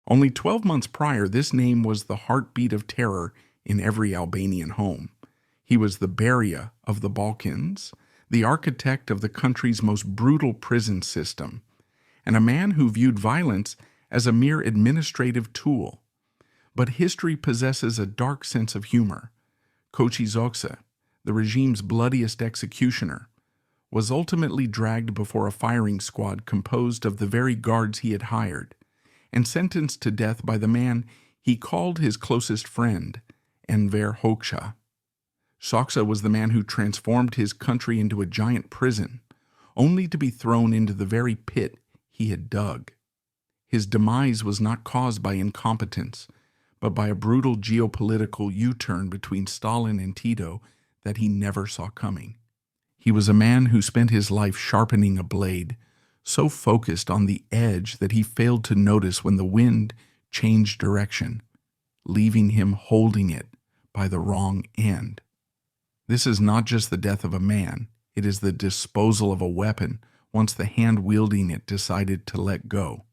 Only 12 months prior, this name was the heartbeat of terror in every Albanian home. He was the Beria of the Balkans, the architect of the country's most brutal prison system, and a man who viewed violence as a mere administrative tool. But history possesses a dark sense of humor. Koçi Xoxe, the regime's bloodiest executioner, was ultimately dragged before a firing squad composed of the very guards he had hired, and sentenced to death by the man he called his closest friend, Enver Hoxha. Xoxe was the man who transformed his country into a giant prison, only to be thrown into the very pit he had dug. His demise was not caused by incompetence, but by a brutal geopolitical U-turn between Stalin and Tito that he never saw coming. He was a man who spent his life sharpening a blade, so focused on the edge that he failed to notice when the wind changed direction, leaving him holding it by the wrong end. This is not just the death of a man, it is the disposal of a weapon once the hand wielding it decided to let go.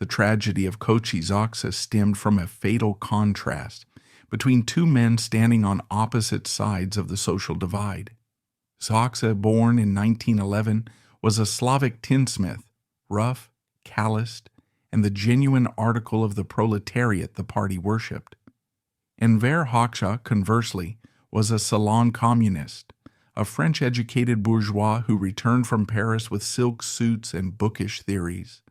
The tragedy of Koçi Xoxe stemmed from a fatal contrast between two men standing on opposite sides of the social divide. Xoxe, born in 1911, was a Slavic tinsmith, rough, calloused, and the genuine article of the proletariat the party worshipped. Enver Hoxha, conversely, was a salon communist, a French-educated bourgeois who returned from Paris with silk suits and bookish theories.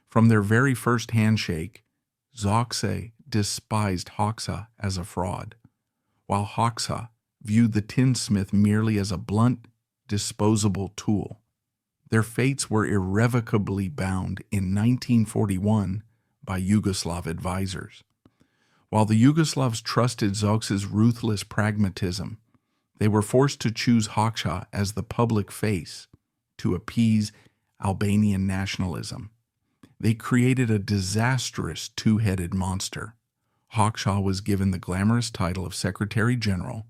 From their very first handshake, Xoxe despised Hoxha as a fraud, while Hoxha viewed the tinsmith merely as a blunt, disposable tool. Their fates were irrevocably bound in 1941 by Yugoslav advisors. While the Yugoslavs trusted Xoxe's ruthless pragmatism, they were forced to choose Hoxha as the public face to appease Albanian nationalism. They created a disastrous two-headed monster. Hoxha was given the glamorous title of Secretary General,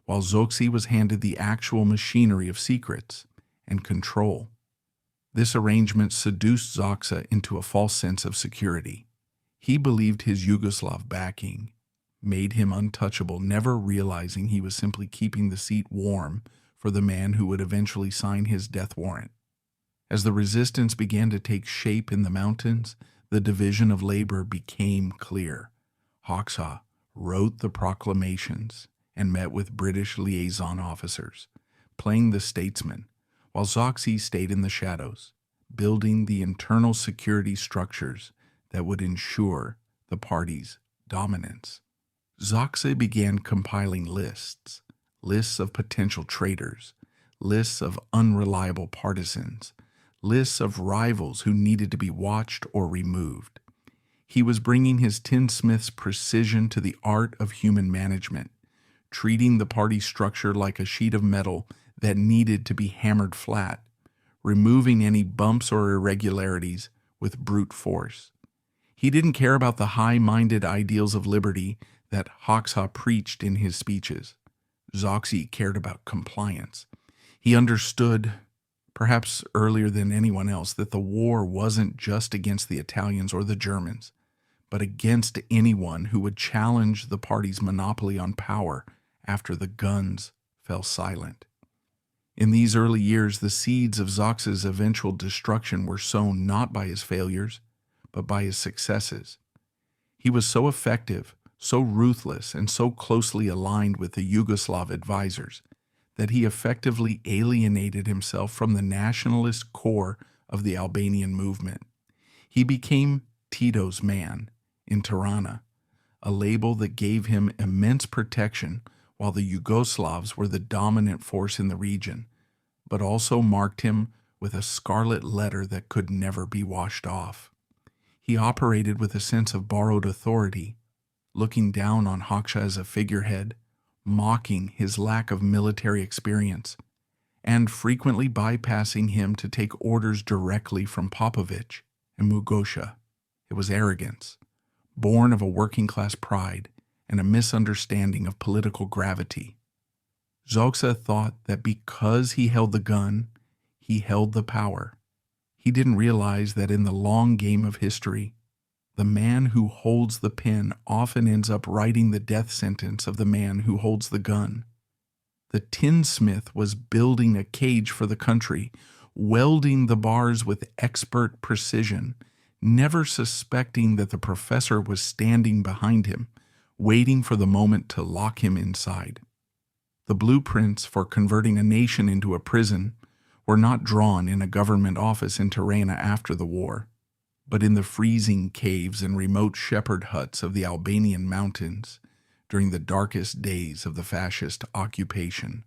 while Xoxe was handed the actual machinery of secrets and control. This arrangement seduced Xoxe into a false sense of security. He believed his Yugoslav backing made him untouchable, never realizing he was simply keeping the seat warm for the man who would eventually sign his death warrant. As the resistance began to take shape in the mountains, the division of labor became clear. Hoxha wrote the proclamations and met with British liaison officers, playing the statesman, while Xoxe stayed in the shadows, building the internal security structures that would ensure the party's dominance. Xoxe began compiling lists of potential traitors, lists of unreliable partisans, lists of rivals who needed to be watched or removed. He was bringing his tinsmith's precision to the art of human management, treating the party structure like a sheet of metal that needed to be hammered flat, removing any bumps or irregularities with brute force. He didn't care about the high-minded ideals of liberty that Hoxha preached in his speeches. Xoxe cared about compliance. He understood, perhaps earlier than anyone else, that the war wasn't just against the Italians or the Germans, but against anyone who would challenge the party's monopoly on power after the guns fell silent. In these early years, the seeds of Xoxe's eventual destruction were sown not by his failures, but by his successes. He was so effective, so ruthless, and so closely aligned with the Yugoslav advisors that he effectively alienated himself from the nationalist core of the Albanian movement. He became Tito's man in Tyrana, a label that gave him immense protection while the Yugoslavs were the dominant force in the region, but also marked him with a scarlet letter that could never be washed off. He operated with a sense of borrowed authority, looking down on Hoxha as a figurehead, mocking his lack of military experience, and frequently bypassing him to take orders directly from Popovich and Mugosha. It was arrogance, born of a working-class pride and a misunderstanding of political gravity. Xoxe thought that because he held the gun, he held the power. He didn't realize that in the long game of history, the man who holds the pen often ends up writing the death sentence of the man who holds the gun. The tinsmith was building a cage for the country, welding the bars with expert precision, never suspecting that the professor was standing behind him, waiting for the moment to lock him inside. The blueprints for converting a nation into a prison were not drawn in a government office in Tyrana after the war, but in the freezing caves and remote shepherd huts of the Albanian mountains during the darkest days of the fascist occupation.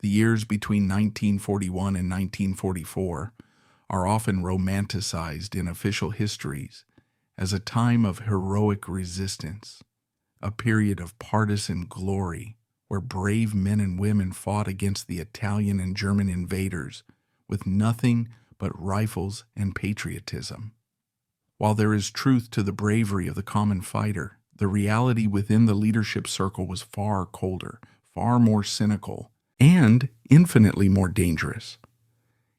The years between 1941 and 1944 are often romanticized in official histories as a time of heroic resistance, a period of partisan glory where brave men and women fought against the Italian and German invaders with nothing but rifles and patriotism. While there is truth to the bravery of the common fighter, the reality within the leadership circle was far colder, far more cynical, and infinitely more dangerous.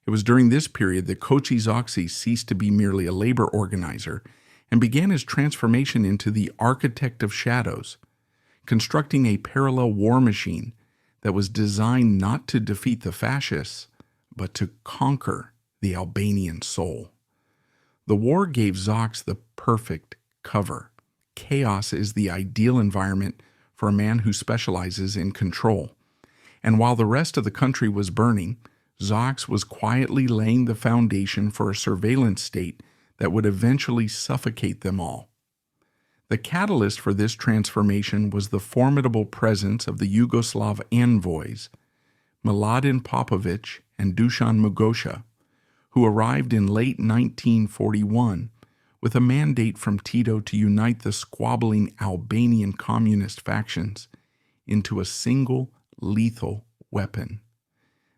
It was during this period that Koçi Xoxe ceased to be merely a labor organizer and began his transformation into the architect of shadows, constructing a parallel war machine that was designed not to defeat the fascists, but to conquer the Albanian soul. The war gave Xoxe the perfect cover. Chaos is the ideal environment for a man who specializes in control. And while the rest of the country was burning, Xoxe was quietly laying the foundation for a surveillance state that would eventually suffocate them all. The catalyst for this transformation was the formidable presence of the Yugoslav envoys, Miladin Popović and Dušan Mugosha, who arrived in late 1941 with a mandate from Tito to unite the squabbling Albanian communist factions into a single lethal weapon.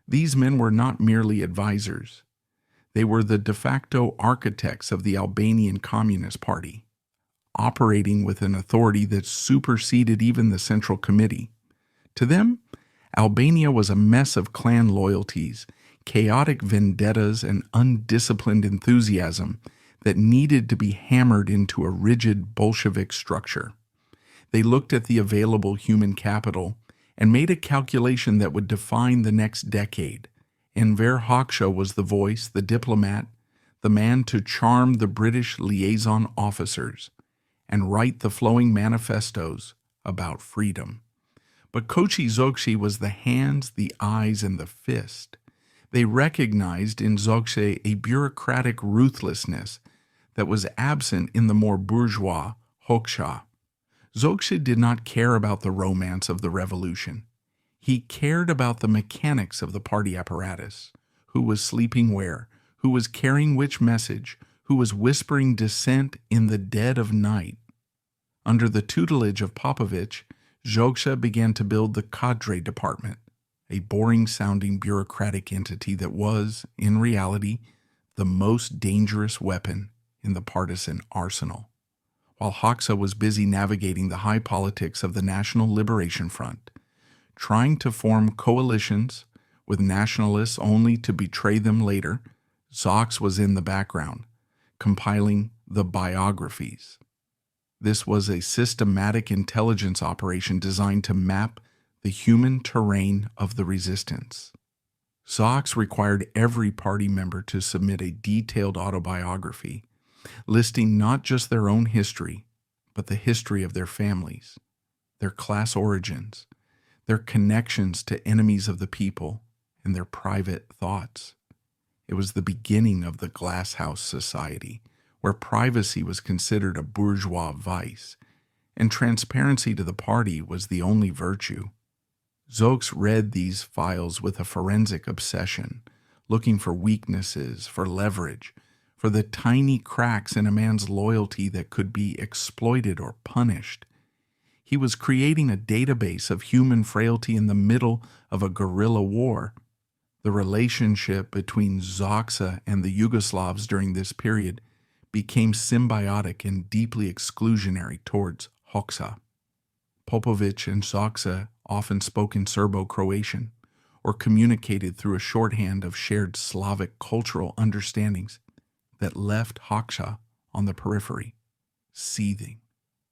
These men were not merely advisors. They were the de facto architects of the Albanian Communist Party, operating with an authority that superseded even the Central Committee. To them, Albania was a mess of clan loyalties, chaotic vendettas, and undisciplined enthusiasm that needed to be hammered into a rigid Bolshevik structure. They looked at the available human capital and made a calculation that would define the next decade. Enver Hoxha was the voice, the diplomat, the man to charm the British liaison officers and write the flowing manifestos about freedom. But Koçi Xoxe was the hands, the eyes, and the fist. They recognized in Xoxe a bureaucratic ruthlessness that was absent in the more bourgeois Hoxha. Xoxe did not care about the romance of the revolution. He cared about the mechanics of the party apparatus, who was sleeping where, who was carrying which message, who was whispering dissent in the dead of night. Under the tutelage of Popović, Xoxe began to build the cadre department, a boring-sounding bureaucratic entity that was, in reality, the most dangerous weapon in the partisan arsenal. While Hoxha was busy navigating the high politics of the National Liberation Front, trying to form coalitions with nationalists only to betray them later, Xoxe was in the background, compiling the biographies. This was a systematic intelligence operation designed to map the human terrain of the resistance. Xoxe required every party member to submit a detailed autobiography, listing not just their own history, but the history of their families, their class origins, their connections to enemies of the people, and their private thoughts. It was the beginning of the glasshouse society, where privacy was considered a bourgeois vice, and transparency to the party was the only virtue. Xoxe read these files with a forensic obsession, looking for weaknesses, for leverage, for the tiny cracks in a man's loyalty that could be exploited or punished. He was creating a database of human frailty in the middle of a guerrilla war. The relationship between Xoxe and the Yugoslavs during this period became symbiotic and deeply exclusionary towards Hoxha. Popović and Xoxe often spoke in Serbo-Croatian or communicated through a shorthand of shared Slavic cultural understandings that left Hoxha on the periphery. seething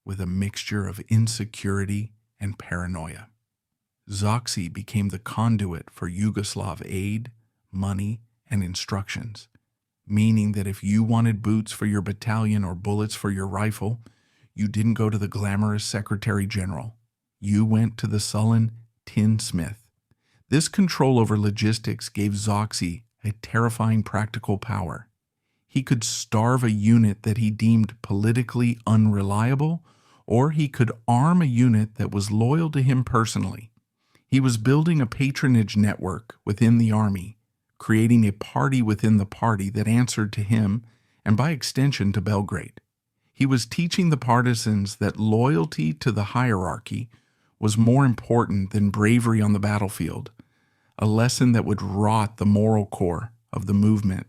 with a mixture of insecurity and paranoia. Xoxe became the conduit for Yugoslav aid, money, and instructions, meaning that if you wanted boots for your battalion or bullets for your rifle, you didn't go to the glamorous Secretary General. You went to the sullen tinsmith. This control over logistics gave Xoxe a terrifying practical power. He could starve a unit that he deemed politically unreliable, or he could arm a unit that was loyal to him personally. He was building a patronage network within the army, creating a party within the party that answered to him and by extension to Belgrade. He was teaching the partisans that loyalty to the hierarchy was more important than bravery on the battlefield, a lesson that would rot the moral core of the movement.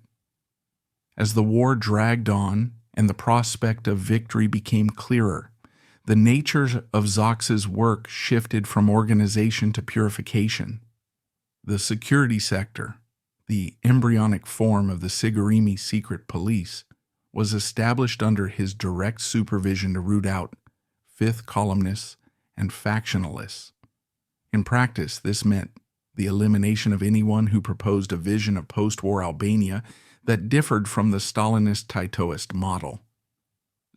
As the war dragged on and the prospect of victory became clearer, the nature of Xoxe's work shifted from organization to purification. The security sector, the embryonic form of the Sigurimi secret police, was established under his direct supervision to root out fifth columnists and factionalists. In practice, this meant the elimination of anyone who proposed a vision of post-war Albania that differed from the Stalinist-Titoist model.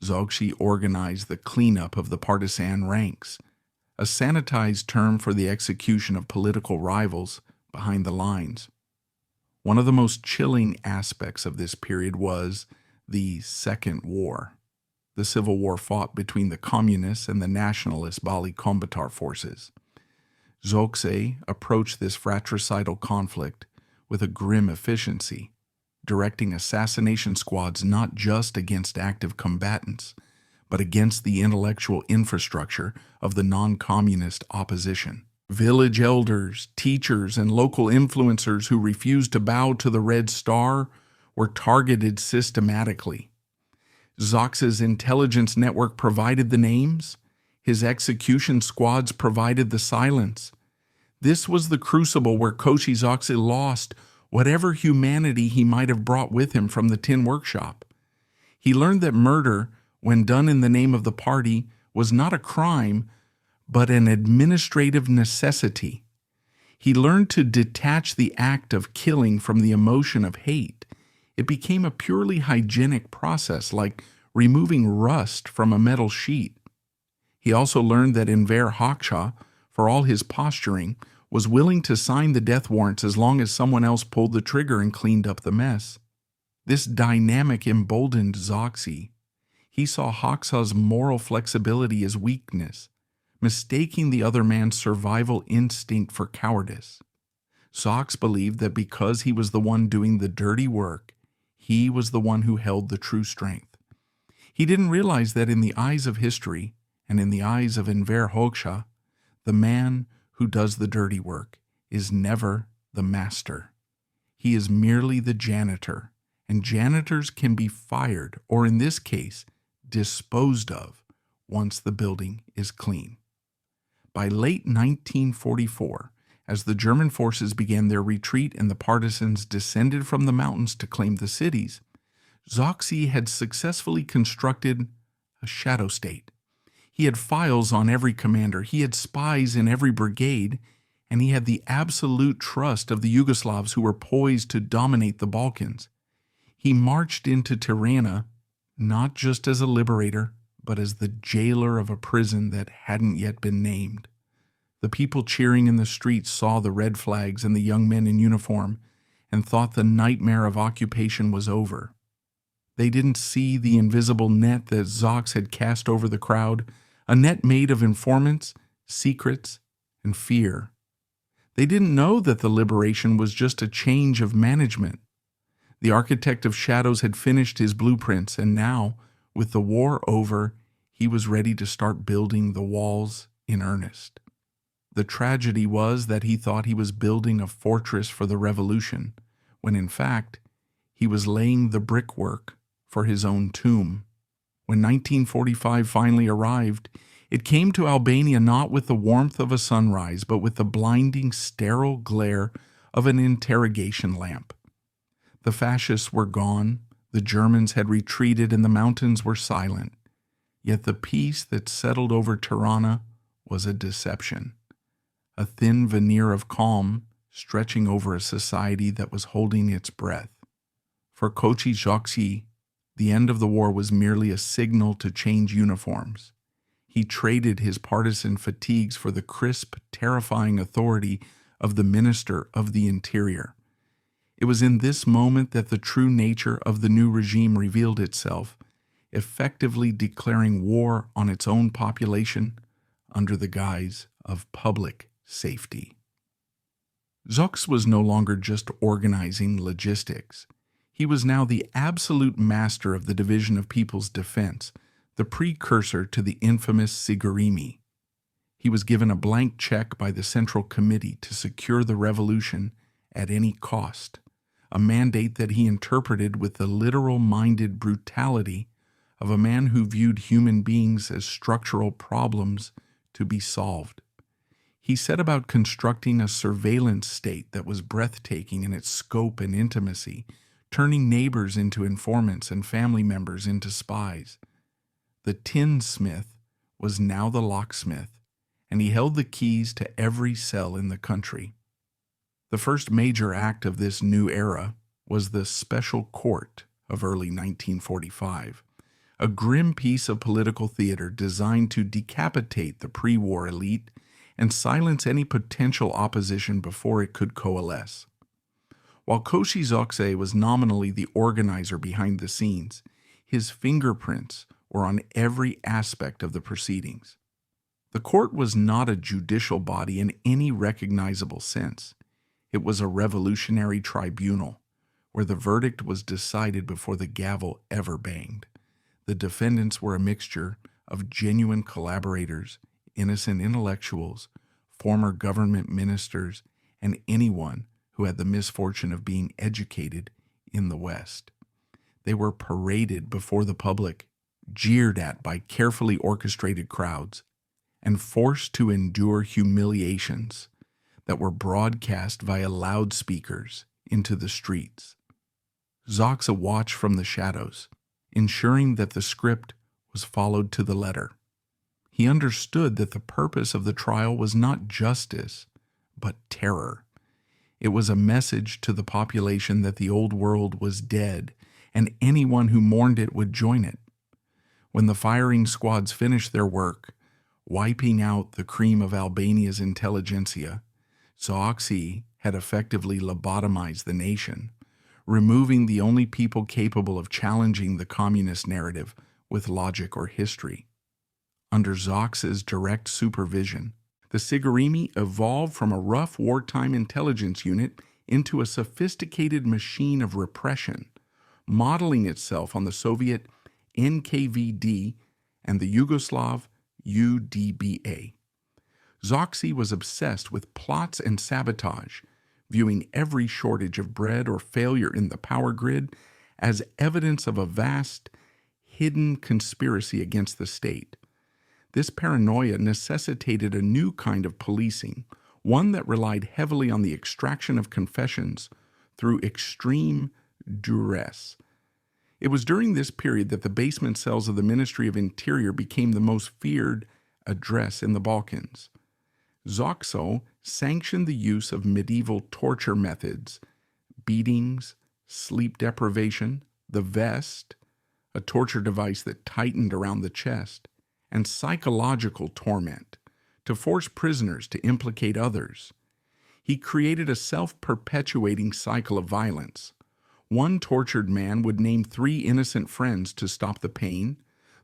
Xoxe organized the cleanup of the partisan ranks, a sanitized term for the execution of political rivals behind the lines. One of the most chilling aspects of this period was the Second War, the civil war fought between the communists and the nationalist Bali Kombatar forces. Xoxe approached this fratricidal conflict with a grim efficiency, directing assassination squads not just against active combatants, but against the intellectual infrastructure of the non-communist opposition. Village elders, teachers, and local influencers who refused to bow to the Red Star were targeted systematically. Xoxe's intelligence network provided the names. His execution squads provided the silence. This was the crucible where Koçi Xoxe lost whatever humanity he might have brought with him from the tin workshop. He learned that murder, when done in the name of the party, was not a crime, but an administrative necessity. He learned to detach the act of killing from the emotion of hate. It became a purely hygienic process, like removing rust from a metal sheet. He also learned that Enver Hoxha, for all his posturing, was willing to sign the death warrants as long as someone else pulled the trigger and cleaned up the mess. This dynamic emboldened Xoxe. He saw Hoxha's moral flexibility as weakness, mistaking the other man's survival instinct for cowardice. Xoxe believed that because he was the one doing the dirty work, he was the one who held the true strength. He didn't realize that in the eyes of history and in the eyes of Enver Hoxha, the man who does the dirty work is never the master. He is merely the janitor, and janitors can be fired, or in this case, disposed of, once the building is clean. By late 1944, as the German forces began their retreat and the partisans descended from the mountains to claim the cities, Xoxe had successfully constructed a shadow state. He had files on every commander, he had spies in every brigade, and he had the absolute trust of the Yugoslavs who were poised to dominate the Balkans. He marched into Tyrana not just as a liberator, but as the jailer of a prison that hadn't yet been named. The people cheering in the streets saw the red flags and the young men in uniform and thought the nightmare of occupation was over. They didn't see the invisible net that Xoxe had cast over the crowd, a net made of informants, secrets, and fear. They didn't know that the liberation was just a change of management. The architect of shadows had finished his blueprints, and now, with the war over, he was ready to start building the walls in earnest. The tragedy was that he thought he was building a fortress for the revolution, when in fact, he was laying the brickwork for his own tomb. When 1945 finally arrived, it came to Albania not with the warmth of a sunrise, but with the blinding, sterile glare of an interrogation lamp. The fascists were gone, the Germans had retreated, and the mountains were silent. Yet the peace that settled over Tyrana was a deception, a thin veneer of calm stretching over a society that was holding its breath. For Koçi Xoxe, the end of the war was merely a signal to change uniforms. He traded his partisan fatigues for the crisp, terrifying authority of the Minister of the Interior. It was in this moment that the true nature of the new regime revealed itself, effectively declaring war on its own population under the guise of public safety. Xoxe was no longer just organizing logistics. He was now the absolute master of the Division of People's Defense, the precursor to the infamous Sigurimi. He was given a blank check by the Central Committee to secure the revolution at any cost, a mandate that he interpreted with the literal-minded brutality of a man who viewed human beings as structural problems to be solved. He set about constructing a surveillance state that was breathtaking in its scope and intimacy, turning neighbors into informants and family members into spies. The tinsmith was now the locksmith, and he held the keys to every cell in the country. The first major act of this new era was the Special Court of early 1945, a grim piece of political theater designed to decapitate the pre-war elite and silence any potential opposition before it could coalesce. While Koçi Xoxe was nominally the organizer behind the scenes, his fingerprints were on every aspect of the proceedings. The court was not a judicial body in any recognizable sense. It was a revolutionary tribunal, where the verdict was decided before the gavel ever banged. The defendants were a mixture of genuine collaborators, innocent intellectuals, former government ministers, and anyone who had the misfortune of being educated in the West. They were paraded before the public, jeered at by carefully orchestrated crowds, and forced to endure humiliations that were broadcast via loudspeakers into the streets. Xoxe watched from the shadows, ensuring that the script was followed to the letter. He understood that the purpose of the trial was not justice, but terror. It was a message to the population that the old world was dead, and anyone who mourned it would join it. When the firing squads finished their work, wiping out the cream of Albania's intelligentsia, Xoxe had effectively lobotomized the nation, removing the only people capable of challenging the communist narrative with logic or history. Under Xoxe's direct supervision, the Sigurimi evolved from a rough wartime intelligence unit into a sophisticated machine of repression, modeling itself on the Soviet NKVD and the Yugoslav UDBA. Xoxe was obsessed with plots and sabotage, viewing every shortage of bread or failure in the power grid as evidence of a vast, hidden conspiracy against the state. This paranoia necessitated a new kind of policing, one that relied heavily on the extraction of confessions through extreme duress. It was during this period that the basement cells of the Ministry of Interior became the most feared address in the Balkans. Xoxe sanctioned the use of medieval torture methods, beatings, sleep deprivation, the vest, a torture device that tightened around the chest, and psychological torment to force prisoners to implicate others. He created a self-perpetuating cycle of violence. One tortured man would name 3 innocent friends to stop the pain.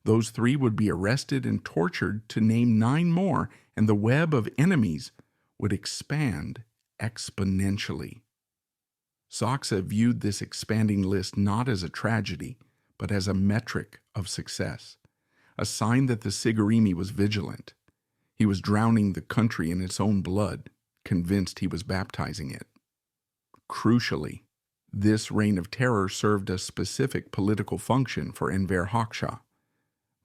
Those 3 would be arrested and tortured to name 9 more, and the web of enemies would expand exponentially. Xoxe viewed this expanding list not as a tragedy, but as a metric of success, a sign that the Sigurimi was vigilant. He was drowning the country in its own blood, convinced he was baptizing it. Crucially, this reign of terror served a specific political function for Enver Hoxha.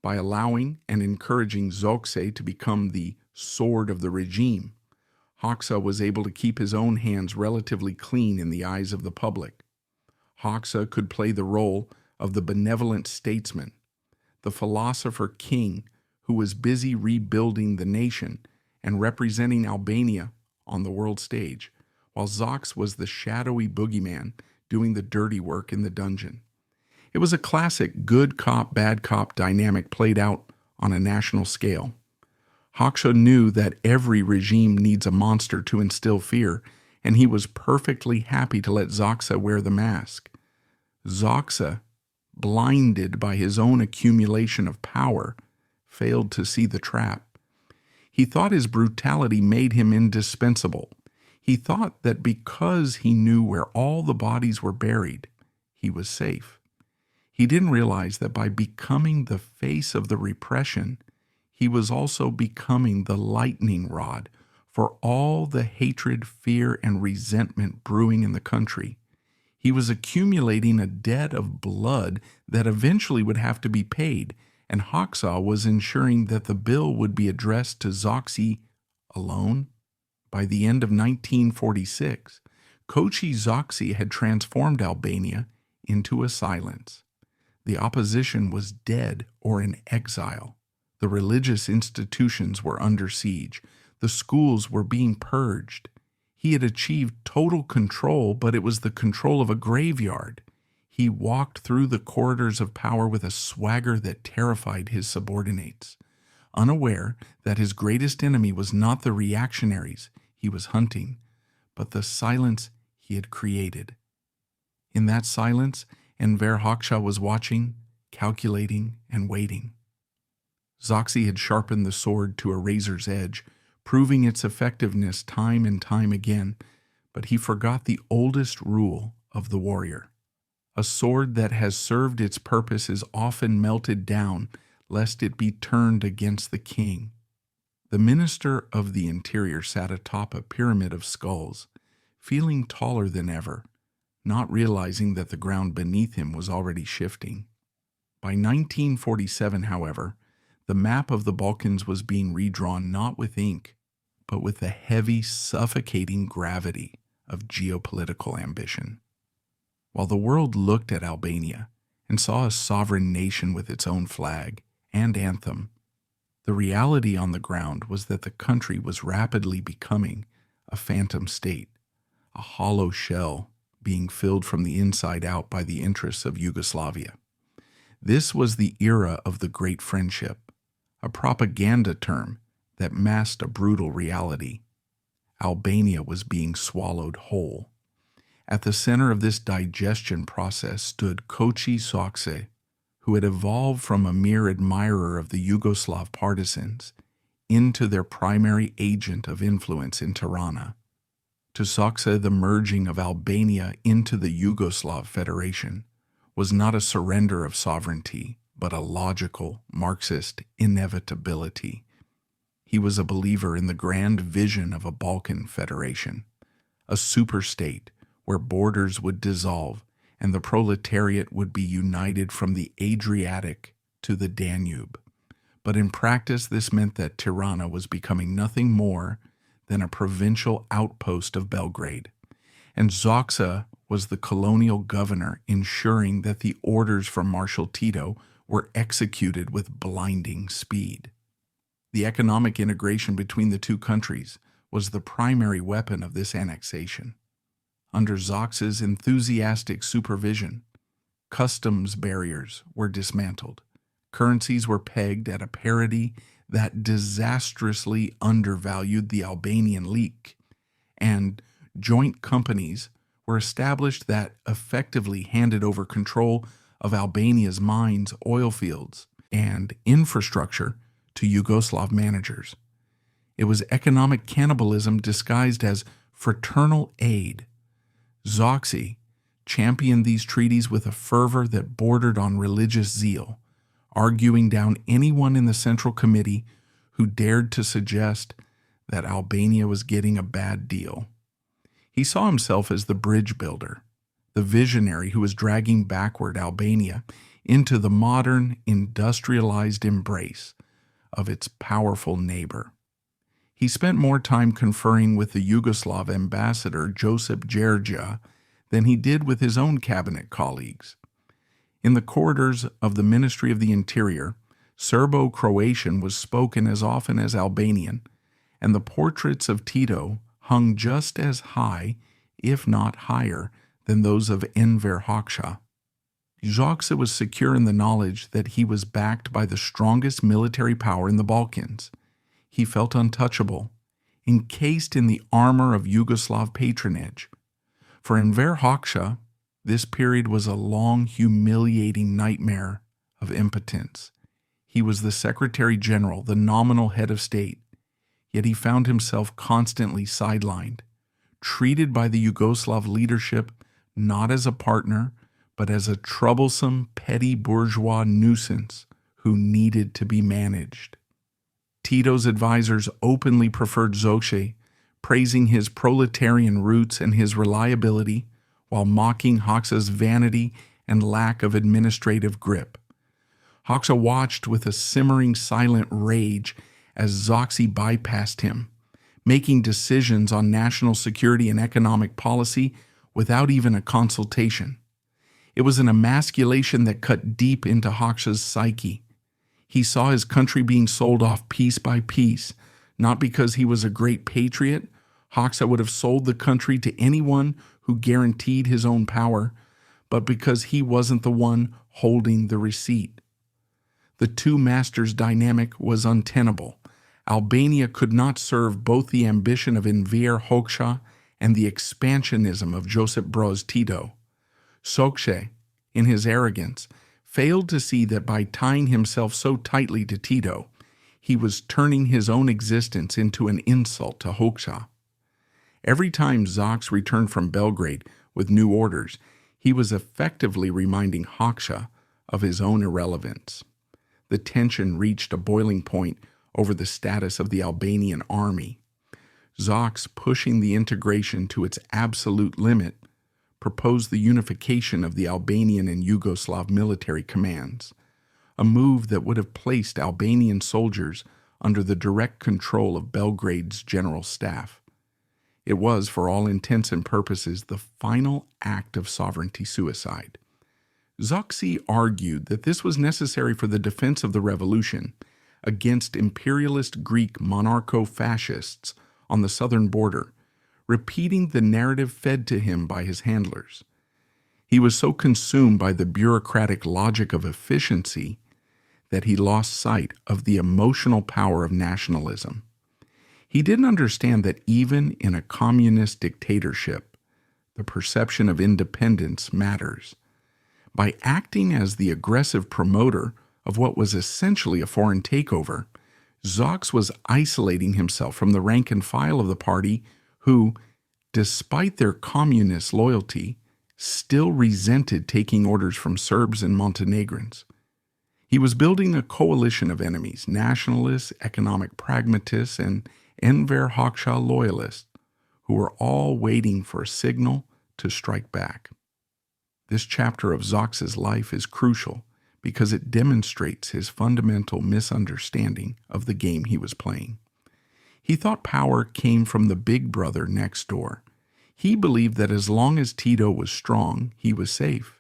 By allowing and encouraging Xoxe to become the sword of the regime, Hoxha was able to keep his own hands relatively clean in the eyes of the public. Hoxha could play the role of the benevolent statesman, the philosopher king who was busy rebuilding the nation and representing Albania on the world stage, while Xoxe was the shadowy boogeyman doing the dirty work in the dungeon. It was a classic good cop, bad cop dynamic played out on a national scale. Hoxha knew that every regime needs a monster to instill fear, and he was perfectly happy to let Xoxe wear the mask. Xoxe, blinded by his own accumulation of power, failed to see the trap. He thought his brutality made him indispensable. He thought that because he knew where all the bodies were buried, he was safe. He didn't realize that by becoming the face of the repression, he was also becoming the lightning rod for all the hatred, fear, and resentment brewing in the country. He was accumulating a debt of blood that eventually would have to be paid, and Hoxha was ensuring that the bill would be addressed to Xoxe alone. By the end of 1946, Koçi Xoxe had transformed Albania into a silence. The opposition was dead or in exile. The religious institutions were under siege. The schools were being purged. He had achieved total control, but it was the control of a graveyard. He walked through the corridors of power with a swagger that terrified his subordinates, unaware that his greatest enemy was not the reactionaries he was hunting, but the silence he had created. In that silence, Enver Hoxha was watching, calculating, and waiting. Xoxe had sharpened the sword to a razor's edge, proving its effectiveness time and time again, but he forgot the oldest rule of the warrior. A sword that has served its purpose is often melted down, lest it be turned against the king. The minister of the interior sat atop a pyramid of skulls, feeling taller than ever, not realizing that the ground beneath him was already shifting. By 1947, however, the map of the Balkans was being redrawn not with ink, but with the heavy, suffocating gravity of geopolitical ambition. While the world looked at Albania and saw a sovereign nation with its own flag and anthem, the reality on the ground was that the country was rapidly becoming a phantom state, a hollow shell being filled from the inside out by the interests of Yugoslavia. This was the era of the Great Friendship, a propaganda term that masked a brutal reality. Albania was being swallowed whole. At the center of this digestion process stood Koçi Xoxe, who had evolved from a mere admirer of the Yugoslav partisans into their primary agent of influence in Tirana. To Xoxe, the merging of Albania into the Yugoslav Federation was not a surrender of sovereignty, but a logical, Marxist inevitability. He was a believer in the grand vision of a Balkan federation, a superstate where borders would dissolve and the proletariat would be united from the Adriatic to the Danube. But in practice, this meant that Tirana was becoming nothing more than a provincial outpost of Belgrade, and Xoxe was the colonial governor ensuring that the orders from Marshal Tito were executed with blinding speed. The economic integration between the two countries was the primary weapon of this annexation. Under Xoxe's enthusiastic supervision, customs barriers were dismantled. Currencies were pegged at a parity that disastrously undervalued the Albanian lek, and joint companies were established that effectively handed over control of Albania's mines, oil fields, and infrastructure to Yugoslav managers. It was economic cannibalism disguised as fraternal aid. Xoxe championed these treaties with a fervor that bordered on religious zeal, arguing down anyone in the Central Committee who dared to suggest that Albania was getting a bad deal. He saw himself as the bridge builder, the visionary who was dragging backward Albania into the modern, industrialized embrace of its powerful neighbor. He spent more time conferring with the Yugoslav ambassador Josip Djerđa than he did with his own cabinet colleagues. In the corridors of the Ministry of the Interior, Serbo-Croatian was spoken as often as Albanian, and the portraits of Tito hung just as high, if not higher, than those of Enver Hoxha. Xoxe was secure in the knowledge that he was backed by the strongest military power in the Balkans. He felt untouchable, encased in the armor of Yugoslav patronage. For Enver Hoxha, this period was a long, humiliating nightmare of impotence. He was the Secretary General, the nominal head of state, yet he found himself constantly sidelined, treated by the Yugoslav leadership not as a partner, but as a troublesome, petty bourgeois nuisance who needed to be managed. Tito's advisors openly preferred Xoxe, praising his proletarian roots and his reliability, while mocking Hoxha's vanity and lack of administrative grip. Hoxha watched with a simmering silent rage as Xoxe bypassed him, making decisions on national security and economic policy without even a consultation. It was an emasculation that cut deep into Hoxha's psyche. He saw his country being sold off piece by piece, not because he was a great patriot. Hoxha would have sold the country to anyone who guaranteed his own power, but because he wasn't the one holding the receipt. The two masters dynamic was untenable. Albania could not serve both the ambition of Enver Hoxha and the expansionism of Josip Broz Tito. Xoxe, in his arrogance, failed to see that by tying himself so tightly to Tito, he was turning his own existence into an insult to Hoxha. Every time Xoxe returned from Belgrade with new orders, he was effectively reminding Hoxha of his own irrelevance. The tension reached a boiling point over the status of the Albanian army. Xoxe, pushing the integration to its absolute limit, proposed the unification of the Albanian and Yugoslav military commands, a move that would have placed Albanian soldiers under the direct control of Belgrade's general staff. It was, for all intents and purposes, the final act of sovereignty suicide. Xoxe argued that this was necessary for the defense of the revolution against imperialist Greek monarcho-fascists on the southern border, repeating the narrative fed to him by his handlers. He was so consumed by the bureaucratic logic of efficiency that he lost sight of the emotional power of nationalism. He didn't understand that even in a communist dictatorship, the perception of independence matters. By acting as the aggressive promoter of what was essentially a foreign takeover, Xoxe was isolating himself from the rank and file of the party who, despite their communist loyalty, still resented taking orders from Serbs and Montenegrins. He was building a coalition of enemies, nationalists, economic pragmatists, and Enver Hoxha loyalists, who were all waiting for a signal to strike back. This chapter of Xoxe's life is crucial because it demonstrates his fundamental misunderstanding of the game he was playing. He thought power came from the big brother next door. He believed that as long as Tito was strong, he was safe.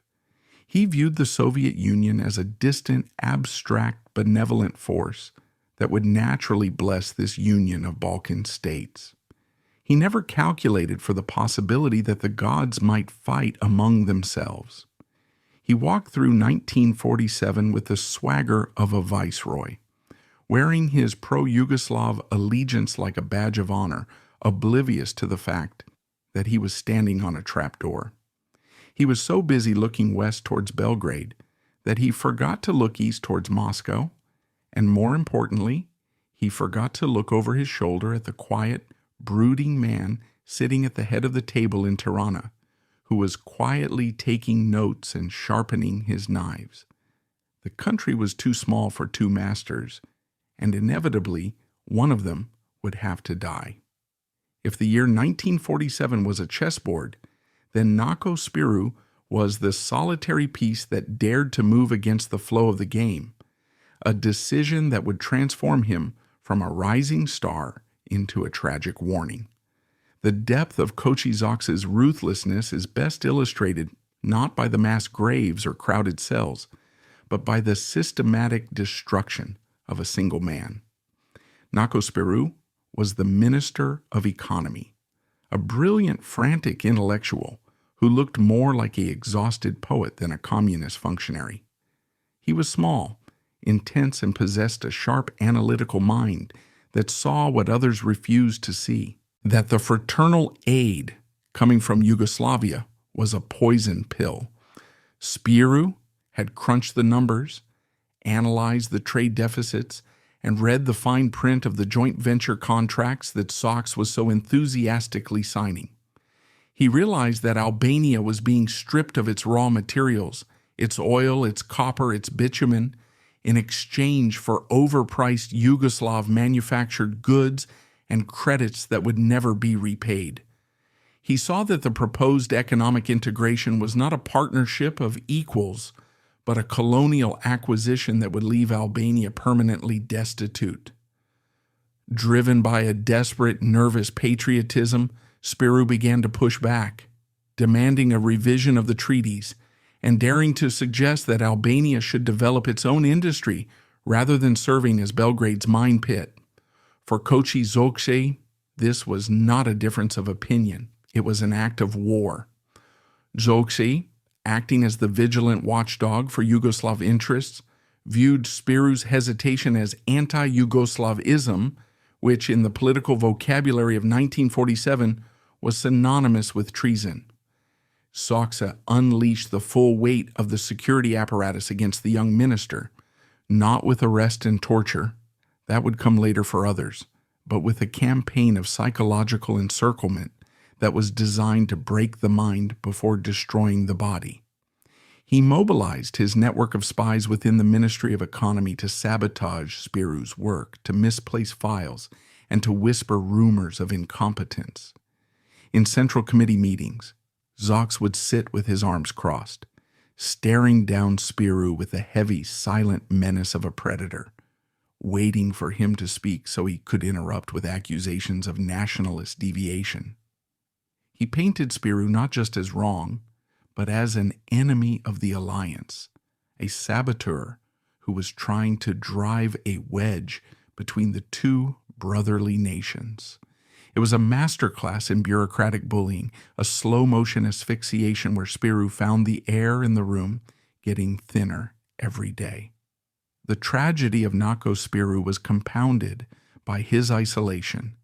He viewed the Soviet Union as a distant, abstract, benevolent force that would naturally bless this union of Balkan states. He never calculated for the possibility that the gods might fight among themselves. He walked through 1947 with the swagger of a viceroy, wearing his pro-Yugoslav allegiance like a badge of honor, oblivious to the fact that he was standing on a trapdoor. He was so busy looking west towards Belgrade that he forgot to look east towards Moscow, and more importantly, he forgot to look over his shoulder at the quiet, brooding man sitting at the head of the table in Tyrana, who was quietly taking notes and sharpening his knives. The country was too small for two masters, and inevitably one of them would have to die. If the year 1947 was a chessboard, then Nako Spiru was the solitary piece that dared to move against the flow of the game, a decision that would transform him from a rising star into a tragic warning. The depth of Koçi Xoxe's ruthlessness is best illustrated not by the mass graves or crowded cells, but by the systematic destruction of a single man. Nako Spiru was the Minister of Economy, a brilliant, frantic intellectual who looked more like an exhausted poet than a communist functionary. He was small, intense, and possessed a sharp analytical mind that saw what others refused to see, that the fraternal aid coming from Yugoslavia was a poison pill. Spiru had crunched the numbers, analyzed the trade deficits, and read the fine print of the joint venture contracts that Xoxe was so enthusiastically signing. He realized that Albania was being stripped of its raw materials, its oil, its copper, its bitumen, in exchange for overpriced Yugoslav manufactured goods and credits that would never be repaid. He saw that the proposed economic integration was not a partnership of equals, but a colonial acquisition that would leave Albania permanently destitute. Driven by a desperate, nervous patriotism, Spiru began to push back, demanding a revision of the treaties and daring to suggest that Albania should develop its own industry rather than serving as Belgrade's mine pit. For Koçi Xoxe, this was not a difference of opinion. It was an act of war. Xoxe, acting as the vigilant watchdog for Yugoslav interests, viewed Spiru's hesitation as anti-Yugoslavism, which in the political vocabulary of 1947 was synonymous with treason. Xoxe unleashed the full weight of the security apparatus against the young minister, not with arrest and torture, that would come later for others, but with a campaign of psychological encirclement that was designed to break the mind before destroying the body. He mobilized his network of spies within the Ministry of Economy to sabotage Spiru's work, to misplace files, and to whisper rumors of incompetence. In Central Committee meetings, Xoxe would sit with his arms crossed, staring down Spiru with the heavy, silent menace of a predator, waiting for him to speak so he could interrupt with accusations of nationalist deviation. He painted Spiru not just as wrong, but as an enemy of the alliance, a saboteur who was trying to drive a wedge between the two brotherly nations. It was a masterclass in bureaucratic bullying, a slow-motion asphyxiation where Spiru found the air in the room getting thinner every day. The tragedy of Nako Spiru was compounded by his isolation.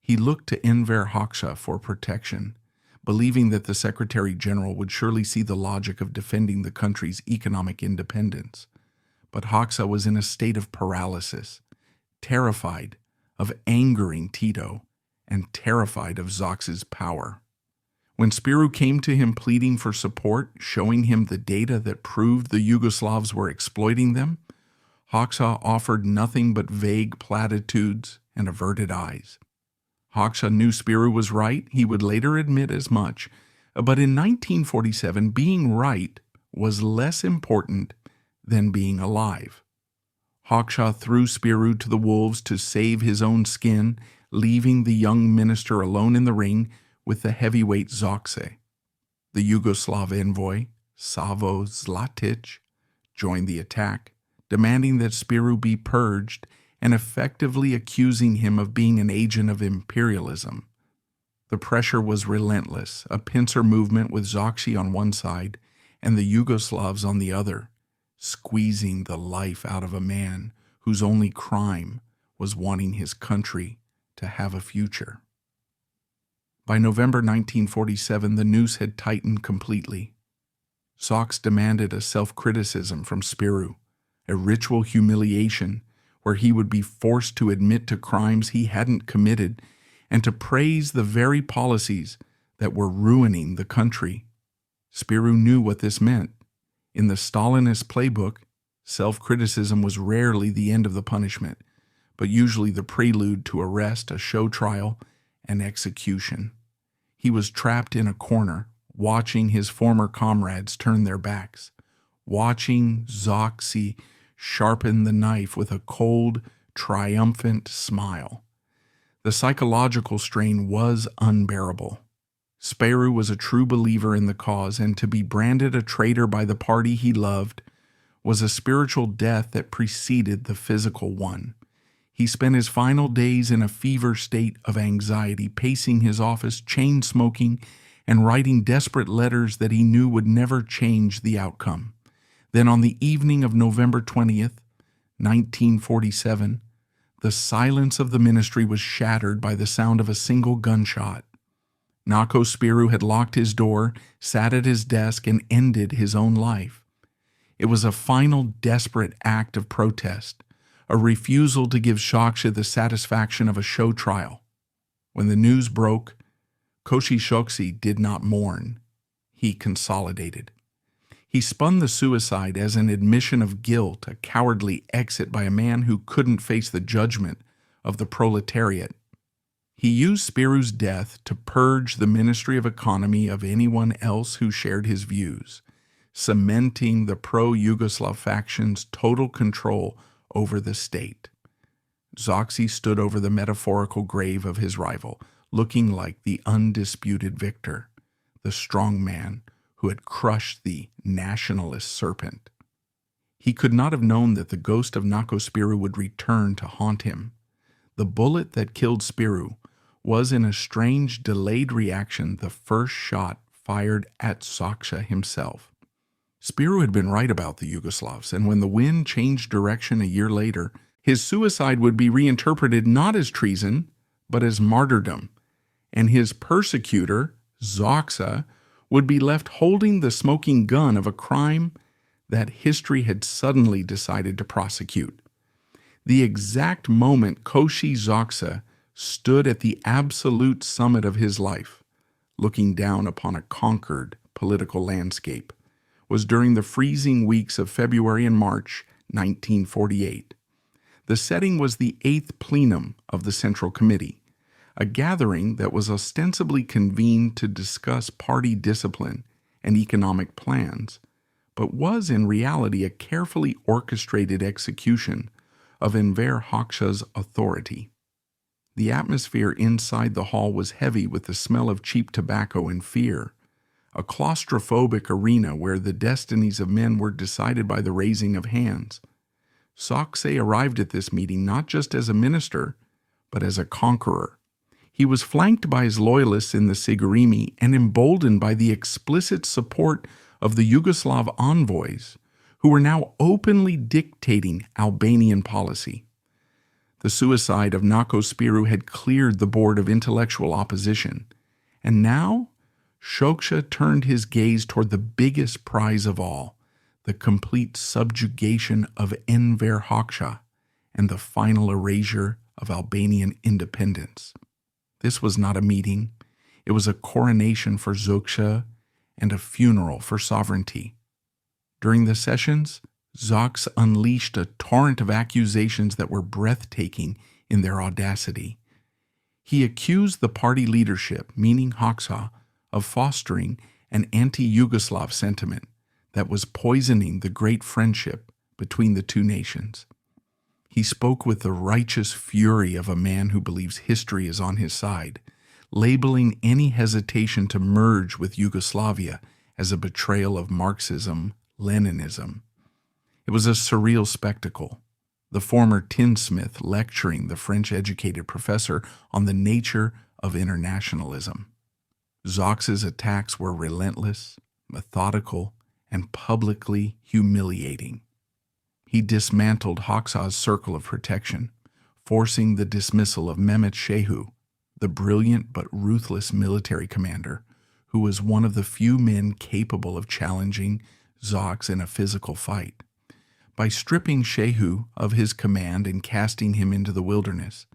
He looked to Enver Hoxha for protection, believing that the Secretary General would surely see the logic of defending the country's economic independence. But Hoxha was in a state of paralysis, terrified of angering Tito, and terrified of Xoxe's power. When Spiru came to him pleading for support, showing him the data that proved the Yugoslavs were exploiting them, Hoxha offered nothing but vague platitudes and averted eyes. Hoxha knew Spiru was right, he would later admit as much, but in 1947, being right was less important than being alive. Hoxha threw Spiru to the wolves to save his own skin, leaving the young minister alone in the ring with the heavyweight Xoxe. The Yugoslav envoy, Savo Zlatic, joined the attack, demanding that Spiru be purged and effectively accusing him of being an agent of imperialism. The pressure was relentless, a pincer movement with Xoxe on one side and the Yugoslavs on the other, squeezing the life out of a man whose only crime was wanting his country to have a future. By November 1947, the noose had tightened completely. Xoxe demanded a self-criticism from Spiru, a ritual humiliation where he would be forced to admit to crimes he hadn't committed and to praise the very policies that were ruining the country. Spiru knew what this meant. In the Stalinist playbook, self-criticism was rarely the end of the punishment, but usually the prelude to arrest, a show trial, and execution. He was trapped in a corner, watching his former comrades turn their backs, watching Xoxe sharpen the knife with a cold, triumphant smile. The psychological strain was unbearable. Spiru was a true believer in the cause, and to be branded a traitor by the party he loved was a spiritual death that preceded the physical one. He spent his final days in a fever state of anxiety, pacing his office, chain-smoking, and writing desperate letters that he knew would never change the outcome. Then on the evening of November 20th, 1947, the silence of the ministry was shattered by the sound of a single gunshot. Nako Spiru had locked his door, sat at his desk, and ended his own life. It was a final desperate act of protest, a refusal to give Xoxe the satisfaction of a show trial. When the news broke, Koçi Xoxe did not mourn. He consolidated. He spun the suicide as an admission of guilt, a cowardly exit by a man who couldn't face the judgment of the proletariat. He used Spiru's death to purge the Ministry of Economy of anyone else who shared his views, cementing the pro-Yugoslav faction's total control over the state. Xoxe stood over the metaphorical grave of his rival, looking like the undisputed victor, the strong man who had crushed the nationalist serpent. He could not have known that the ghost of Nako Spiru would return to haunt him. The bullet that killed Spiru was, in a strange, delayed reaction, the first shot fired at Xoxe himself. Spiru had been right about the Yugoslavs, and when the wind changed direction a year later, his suicide would be reinterpreted not as treason, but as martyrdom, and his persecutor, Xoxe, would be left holding the smoking gun of a crime that history had suddenly decided to prosecute. The exact moment Koçi Xoxe stood at the absolute summit of his life, looking down upon a conquered political landscape, was during the freezing weeks of February and March 1948. The setting was the 8th plenum of the Central Committee, a gathering that was ostensibly convened to discuss party discipline and economic plans, but was in reality a carefully orchestrated execution of Enver Hoxha's authority. The atmosphere inside the hall was heavy with the smell of cheap tobacco and fear, a claustrophobic arena where the destinies of men were decided by the raising of hands. Xoxe arrived at this meeting not just as a minister, but as a conqueror. He was flanked by his loyalists in the Sigurimi and emboldened by the explicit support of the Yugoslav envoys, who were now openly dictating Albanian policy. The suicide of Nako Spiru had cleared the board of intellectual opposition, and now Xoxe turned his gaze toward the biggest prize of all, the complete subjugation of Enver Hoxha and the final erasure of Albanian independence. This was not a meeting. It was a coronation for Xoxe and a funeral for sovereignty. During the sessions, Xoxe unleashed a torrent of accusations that were breathtaking in their audacity. He accused the party leadership, meaning Hoxha, of fostering an anti-Yugoslav sentiment that was poisoning the great friendship between the two nations. He spoke with the righteous fury of a man who believes history is on his side, labeling any hesitation to merge with Yugoslavia as a betrayal of Marxism-Leninism. It was a surreal spectacle, the former tinsmith lecturing the French-educated professor on the nature of internationalism. Xoxe's attacks were relentless, methodical, and publicly humiliating. He dismantled Hoxha's circle of protection, forcing the dismissal of Mehmet Shehu, the brilliant but ruthless military commander, who was one of the few men capable of challenging Xoxe in a physical fight. By stripping Shehu of his command and casting him into the wilderness,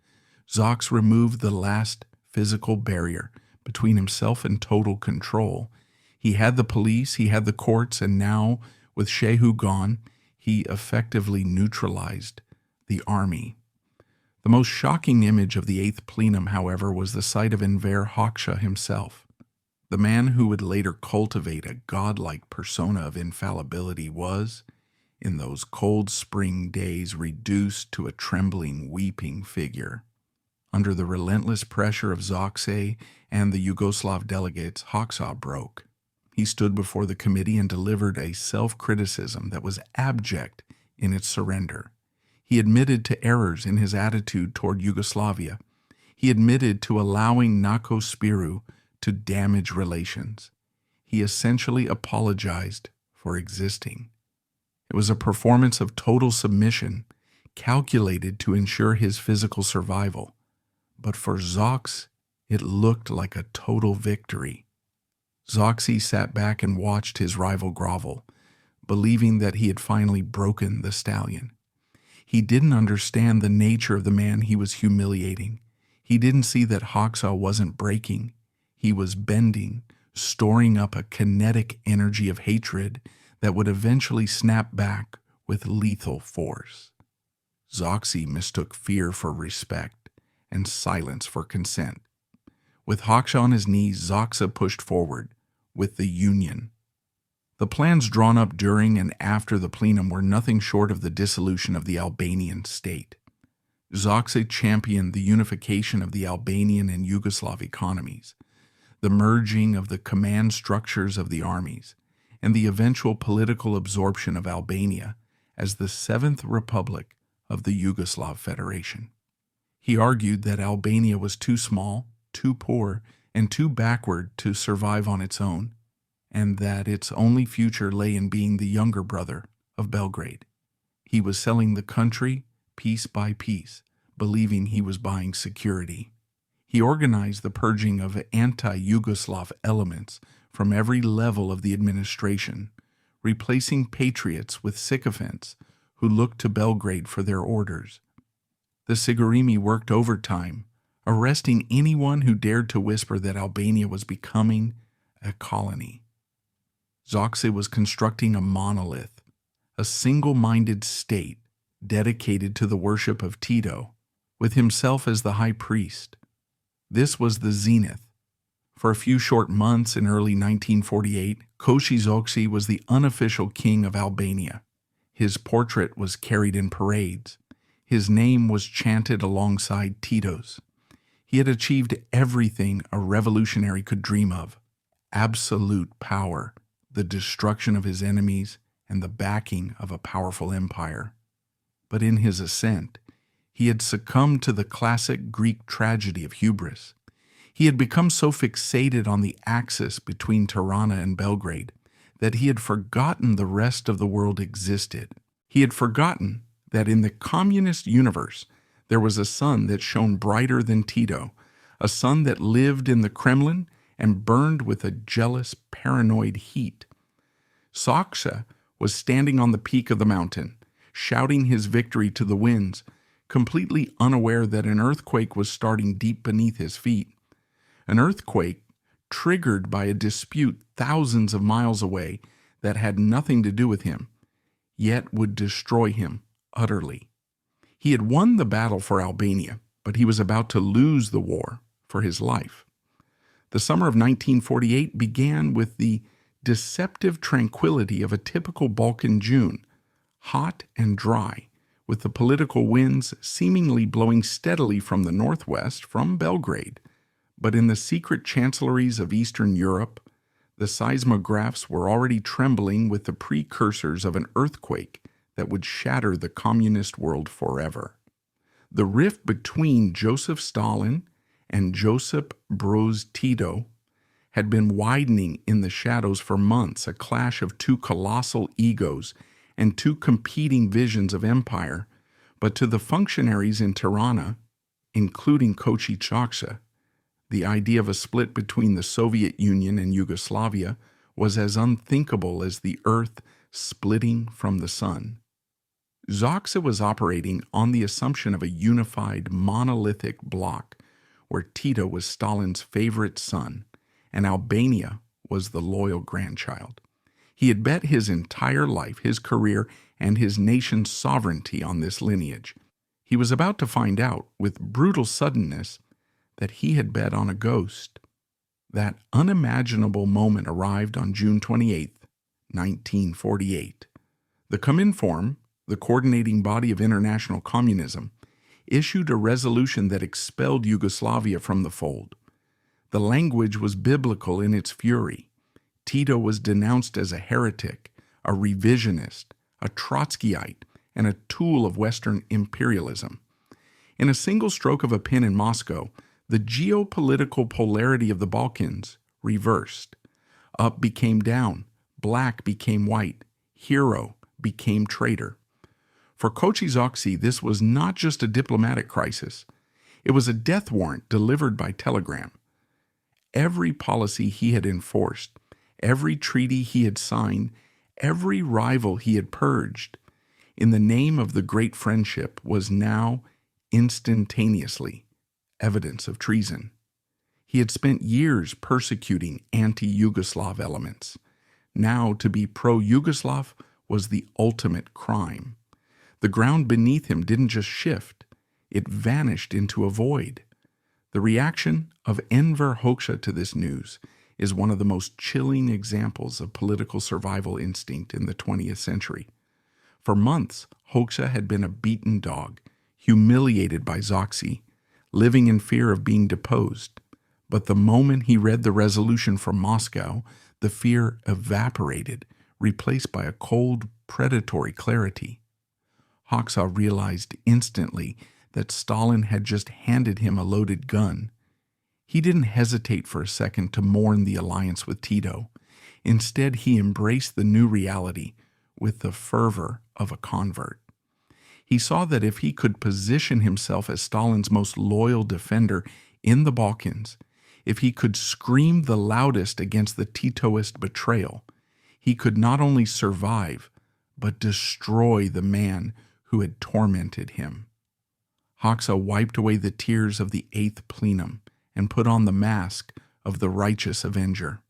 Xoxe removed the last physical barrier between himself and total control. He had the police, he had the courts, and now, with Shehu gone, he effectively neutralized the army. The most shocking image of the 8th plenum, however, was the sight of Enver Hoxha himself. The man who would later cultivate a godlike persona of infallibility was, in those cold spring days, reduced to a trembling, weeping figure. Under the relentless pressure of Xoxe and the Yugoslav delegates, Hoxha broke. He stood before the committee and delivered a self-criticism that was abject in its surrender. He admitted to errors in his attitude toward Yugoslavia. He admitted to allowing Nako Spiru to damage relations. He essentially apologized for existing. It was a performance of total submission, calculated to ensure his physical survival. But for Xoxe, it looked like a total victory. Xoxe sat back and watched his rival grovel, believing that he had finally broken the stallion. He didn't understand the nature of the man he was humiliating. He didn't see that Hoxha wasn't breaking. He was bending, storing up a kinetic energy of hatred that would eventually snap back with lethal force. Xoxe mistook fear for respect and silence for consent. With Hoxha on his knees, Xoxe pushed forward with the Union. The plans drawn up during and after the plenum were nothing short of the dissolution of the Albanian state. Xoxe championed the unification of the Albanian and Yugoslav economies, the merging of the command structures of the armies, and the eventual political absorption of Albania as the seventh republic of the Yugoslav Federation. He argued that Albania was too small, too poor, and too backward to survive on its own, and that its only future lay in being the younger brother of Belgrade. He was selling the country piece by piece, believing he was buying security. He organized the purging of anti-Yugoslav elements from every level of the administration, replacing patriots with sycophants who looked to Belgrade for their orders. The Sigurimi worked overtime, arresting anyone who dared to whisper that Albania was becoming a colony. Xoxe was constructing a monolith, a single-minded state dedicated to the worship of Tito, with himself as the high priest. This was the zenith. For a few short months in early 1948, Koçi Xoxe was the unofficial king of Albania. His portrait was carried in parades. His name was chanted alongside Tito's. He had achieved everything a revolutionary could dream of: absolute power, the destruction of his enemies, and the backing of a powerful empire. But in his ascent, he had succumbed to the classic Greek tragedy of hubris. He had become so fixated on the axis between Tyrana and Belgrade that he had forgotten the rest of the world existed. He had forgotten that in the communist universe there was a sun that shone brighter than Tito, a sun that lived in the Kremlin and burned with a jealous, paranoid heat. Xoxe was standing on the peak of the mountain, shouting his victory to the winds, completely unaware that an earthquake was starting deep beneath his feet. An earthquake triggered by a dispute thousands of miles away that had nothing to do with him, yet would destroy him utterly. He had won the battle for Albania, but he was about to lose the war for his life. The summer of 1948 began with the deceptive tranquility of a typical Balkan June, hot and dry, with the political winds seemingly blowing steadily from the northwest from Belgrade. But in the secret chancelleries of Eastern Europe, the seismographs were already trembling with the precursors of an earthquake that would shatter the communist world forever. The rift between Joseph Stalin and Joseph Broz Tito had been widening in the shadows for months, a clash of two colossal egos and two competing visions of empire. But to the functionaries in Tirana, including Koçi Xoxe, the idea of a split between the Soviet Union and Yugoslavia was as unthinkable as the earth splitting from the sun. Xoxe was operating on the assumption of a unified, monolithic bloc where Tito was Stalin's favorite son and Albania was the loyal grandchild. He had bet his entire life, his career, and his nation's sovereignty on this lineage. He was about to find out, with brutal suddenness, that he had bet on a ghost. That unimaginable moment arrived on June 28, 1948. The Cominform, the coordinating body of international communism, issued a resolution that expelled Yugoslavia from the fold. The language was biblical in its fury. Tito was denounced as a heretic, a revisionist, a Trotskyite, and a tool of Western imperialism. In a single stroke of a pen in Moscow, the geopolitical polarity of the Balkans reversed. Up became down, black became white, hero became traitor. For Koçi Xoxe, this was not just a diplomatic crisis. It was a death warrant delivered by telegram. Every policy he had enforced, every treaty he had signed, every rival he had purged, in the name of the great friendship, was now instantaneously evidence of treason. He had spent years persecuting anti-Yugoslav elements. Now to be pro-Yugoslav was the ultimate crime. The ground beneath him didn't just shift, it vanished into a void. The reaction of Enver Hoxha to this news is one of the most chilling examples of political survival instinct in the 20th century. For months, Hoxha had been a beaten dog, humiliated by Xoxe, living in fear of being deposed. But the moment he read the resolution from Moscow, the fear evaporated, replaced by a cold, predatory clarity. Hoxha realized instantly that Stalin had just handed him a loaded gun. He didn't hesitate for a second to mourn the alliance with Tito. Instead, he embraced the new reality with the fervor of a convert. He saw that if he could position himself as Stalin's most loyal defender in the Balkans, if he could scream the loudest against the Titoist betrayal, he could not only survive, but destroy the man who had tormented him. Hoxha wiped away the tears of the 8th plenum and put on the mask of the righteous avenger.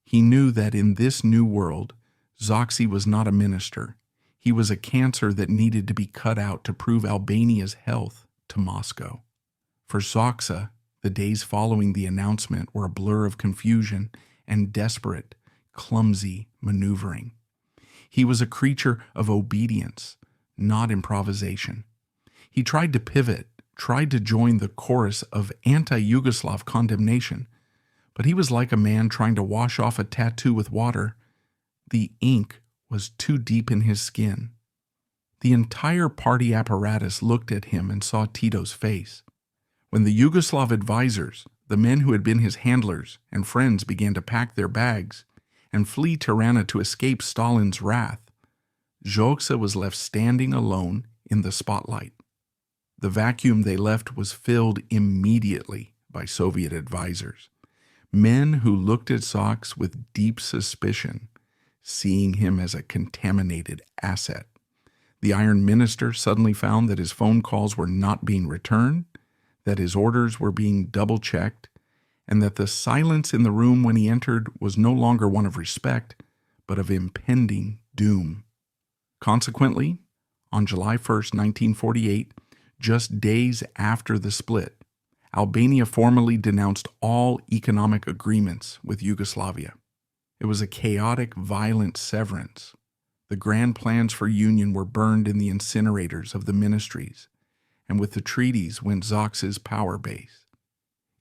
He knew that in this new world, Xoxe was not a minister. He was a cancer that needed to be cut out to prove Albania's health to Moscow. For Xoxe, the days following the announcement were a blur of confusion and desperate, clumsy maneuvering. He was a creature of obedience, not improvisation. He tried to pivot, tried to join the chorus of anti-Yugoslav condemnation, but he was like a man trying to wash off a tattoo with water. The ink was too deep in his skin. The entire party apparatus looked at him and saw Tito's face. When the Yugoslav advisors, the men who had been his handlers and friends, began to pack their bags and flee Tyrana to escape Stalin's wrath, Xoxe was left standing alone in the spotlight. The vacuum they left was filled immediately by Soviet advisors, men who looked at Xoxe with deep suspicion, seeing him as a contaminated asset. The Iron Minister suddenly found that his phone calls were not being returned, that his orders were being double-checked, and that the silence in the room when he entered was no longer one of respect, but of impending doom. Consequently, on July 1st, 1948, just days after the split, Albania formally denounced all economic agreements with Yugoslavia. It was a chaotic, violent severance. The grand plans for union were burned in the incinerators of the ministries, and with the treaties went Xoxe's power base.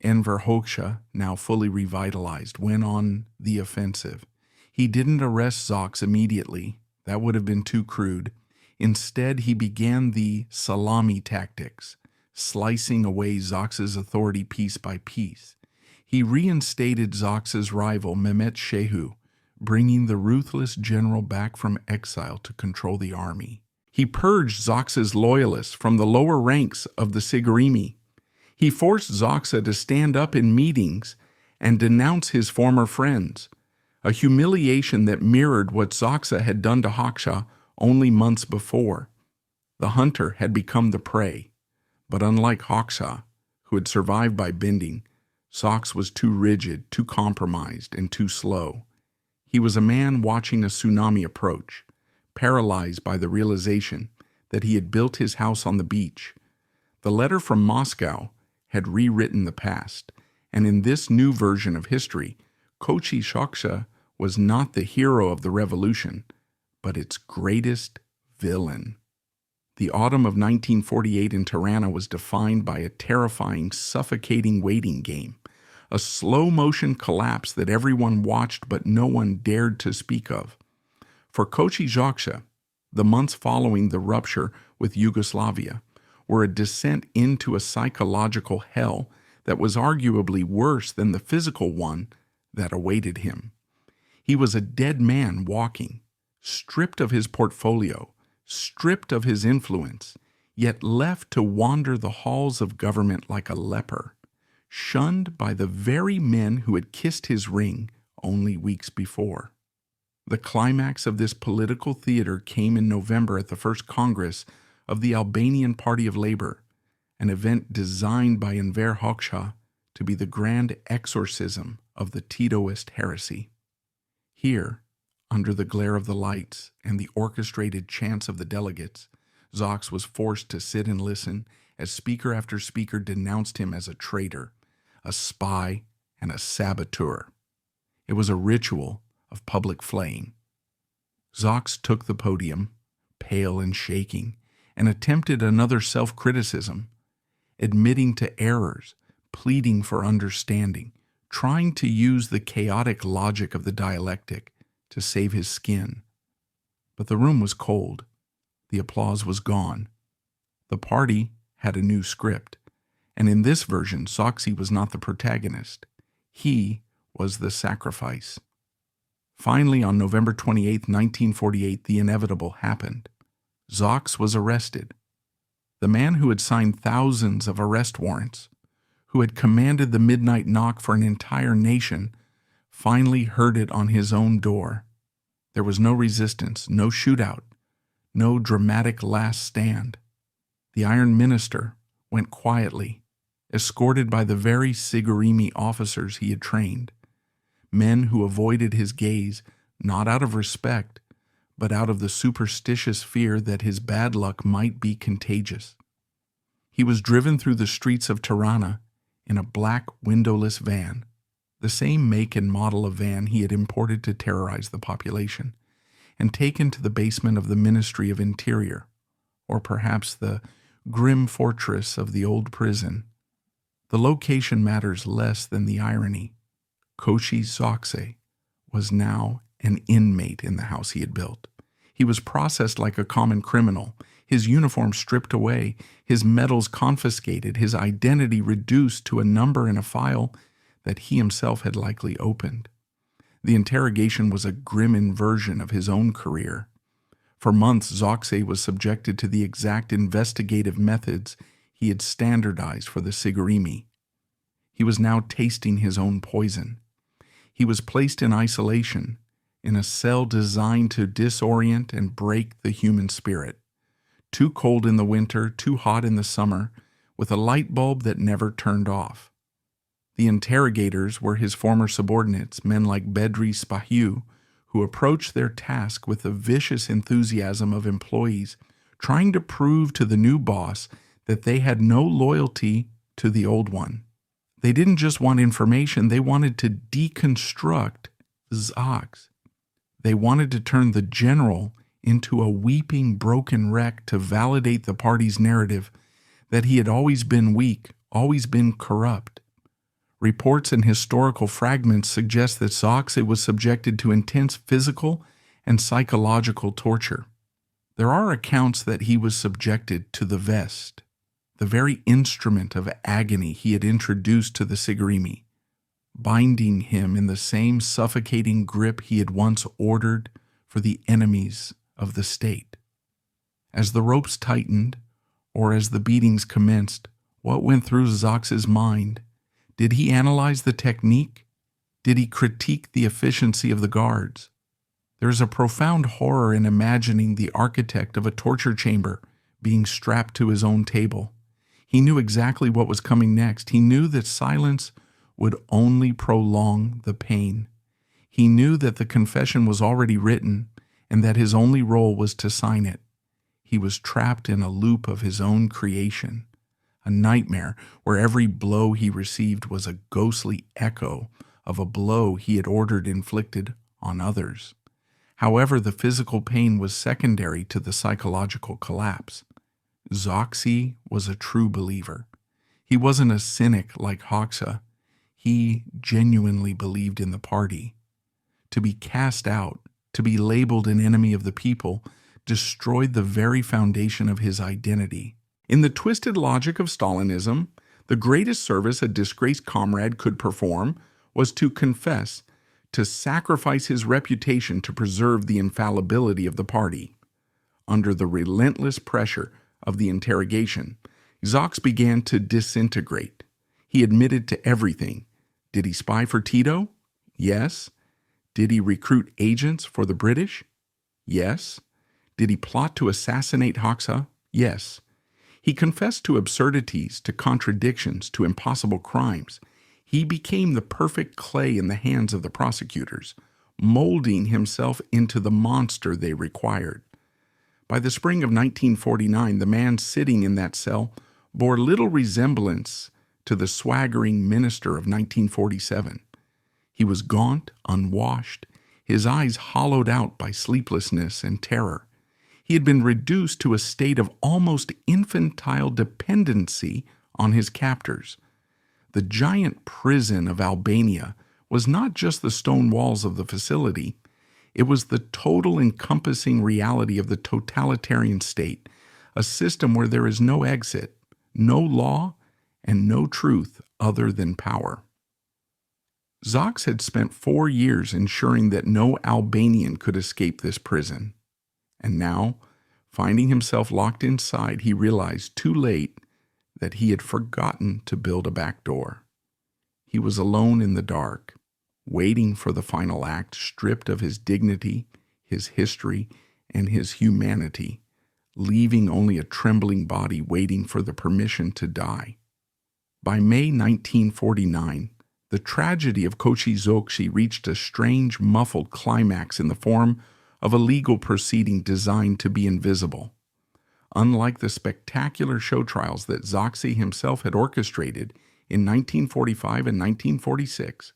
Enver Hoxha, now fully revitalized, went on the offensive. He didn't arrest Xoxe immediately. That would have been too crude. Instead, he began the salami tactics, slicing away Xoxe's authority piece by piece. He reinstated Xoxe's rival, Mehmet Shehu, bringing the ruthless general back from exile to control the army. He purged Xoxe's loyalists from the lower ranks of the Sigurimi. He forced Xoxe to stand up in meetings and denounce his former friends, a humiliation that mirrored what Xoxe had done to Hoxha only months before. The hunter had become the prey, but unlike Hoxha, who had survived by bending, Xoxe was too rigid, too compromised, and too slow. He was a man watching a tsunami approach, paralyzed by the realization that he had built his house on the beach. The letter from Moscow had rewritten the past, and in this new version of history, Koçi Xoxe was not the hero of the revolution, but its greatest villain. The autumn of 1948 in Tyrana was defined by a terrifying, suffocating waiting game, a slow-motion collapse that everyone watched but no one dared to speak of. For Koçi Xoxe, the months following the rupture with Yugoslavia were a descent into a psychological hell that was arguably worse than the physical one that awaited him. He was a dead man walking, stripped of his portfolio, stripped of his influence, yet left to wander the halls of government like a leper, shunned by the very men who had kissed his ring only weeks before. The climax of this political theater came in November at the First Congress of the Albanian Party of Labor, an event designed by Enver Hoxha to be the grand exorcism of the Titoist heresy. Here, under the glare of the lights and the orchestrated chants of the delegates, Xoxe was forced to sit and listen as speaker after speaker denounced him as a traitor, a spy, and a saboteur. It was a ritual of public flaying. Xoxe took the podium, pale and shaking, and attempted another self-criticism, admitting to errors, pleading for understanding, trying to use the chaotic logic of the dialectic to save his skin. But the room was cold. The applause was gone. The party had a new script, and in this version, Xoxe was not the protagonist. He was the sacrifice. Finally, on November 28, 1948, the inevitable happened. Xoxe was arrested. The man who had signed thousands of arrest warrants, who had commanded the midnight knock for an entire nation, finally heard it on his own door. There was no resistance, no shootout, no dramatic last stand. The Iron Minister went quietly, escorted by the very Sigurimi officers he had trained, men who avoided his gaze not out of respect, but out of the superstitious fear that his bad luck might be contagious. He was driven through the streets of Tirana in a black windowless van, the same make and model of van he had imported to terrorize the population, and taken to the basement of the Ministry of Interior, or perhaps the grim fortress of the old prison. The location matters less than the irony. Koçi Xoxe was now an inmate in the house he had built. He was processed like a common criminal, his uniform stripped away, his medals confiscated, his identity reduced to a number in a file that he himself had likely opened. The interrogation was a grim inversion of his own career. For months, Xoxe was subjected to the exact investigative methods he had standardized for the Sigurimi. He was now tasting his own poison. He was placed in isolation, in a cell designed to disorient and break the human spirit. Too cold in the winter, too hot in the summer, with a light bulb that never turned off. The interrogators were his former subordinates, men like Bedri Spahiu, who approached their task with the vicious enthusiasm of employees trying to prove to the new boss that they had no loyalty to the old one. They didn't just want information, they wanted to deconstruct Xoxe. They wanted to turn the general into a weeping, broken wreck to validate the party's narrative that he had always been weak, always been corrupt. Reports and historical fragments suggest that Xoxe was subjected to intense physical and psychological torture. There are accounts that he was subjected to the vest, the very instrument of agony he had introduced to the Sigurimi, binding him in the same suffocating grip he had once ordered for the enemies of the state. As the ropes tightened, or as the beatings commenced, what went through Xoxe's mind? Did he analyze the technique? Did he critique the efficiency of the guards? There is a profound horror in imagining the architect of a torture chamber being strapped to his own table. He knew exactly what was coming next. He knew that silence would only prolong the pain. He knew that the confession was already written and that his only role was to sign it. He was trapped in a loop of his own creation, a nightmare where every blow he received was a ghostly echo of a blow he had ordered inflicted on others. However, the physical pain was secondary to the psychological collapse. Xoxe was a true believer. He wasn't a cynic like Hoxha. He genuinely believed in the party. To be cast out, to be labeled an enemy of the people, destroyed the very foundation of his identity. In the twisted logic of Stalinism, the greatest service a disgraced comrade could perform was to confess, to sacrifice his reputation to preserve the infallibility of the party. Under the relentless pressure of the interrogation, Xoxe began to disintegrate. He admitted to everything. Did he spy for Tito? Yes. Did he recruit agents for the British? Yes. Did he plot to assassinate Hoxha? Yes. He confessed to absurdities, to contradictions, to impossible crimes. He became the perfect clay in the hands of the prosecutors, molding himself into the monster they required. By the spring of 1949, the man sitting in that cell bore little resemblance to the swaggering minister of 1947. He was gaunt, unwashed, his eyes hollowed out by sleeplessness and terror. He had been reduced to a state of almost infantile dependency on his captors. The giant prison of Albania was not just the stone walls of the facility. It was the total encompassing reality of the totalitarian state, a system where there is no exit, no law, and no truth other than power. Xoxe had spent 4 years ensuring that no Albanian could escape this prison. And now, finding himself locked inside, he realized too late that he had forgotten to build a back door. He was alone in the dark, waiting for the final act, stripped of his dignity, his history, and his humanity, leaving only a trembling body waiting for the permission to die. By May 1949, the tragedy of Koçi Xoxe reached a strange, muffled climax in the form of a legal proceeding designed to be invisible. Unlike the spectacular show trials that Xoxe himself had orchestrated in 1945 and 1946,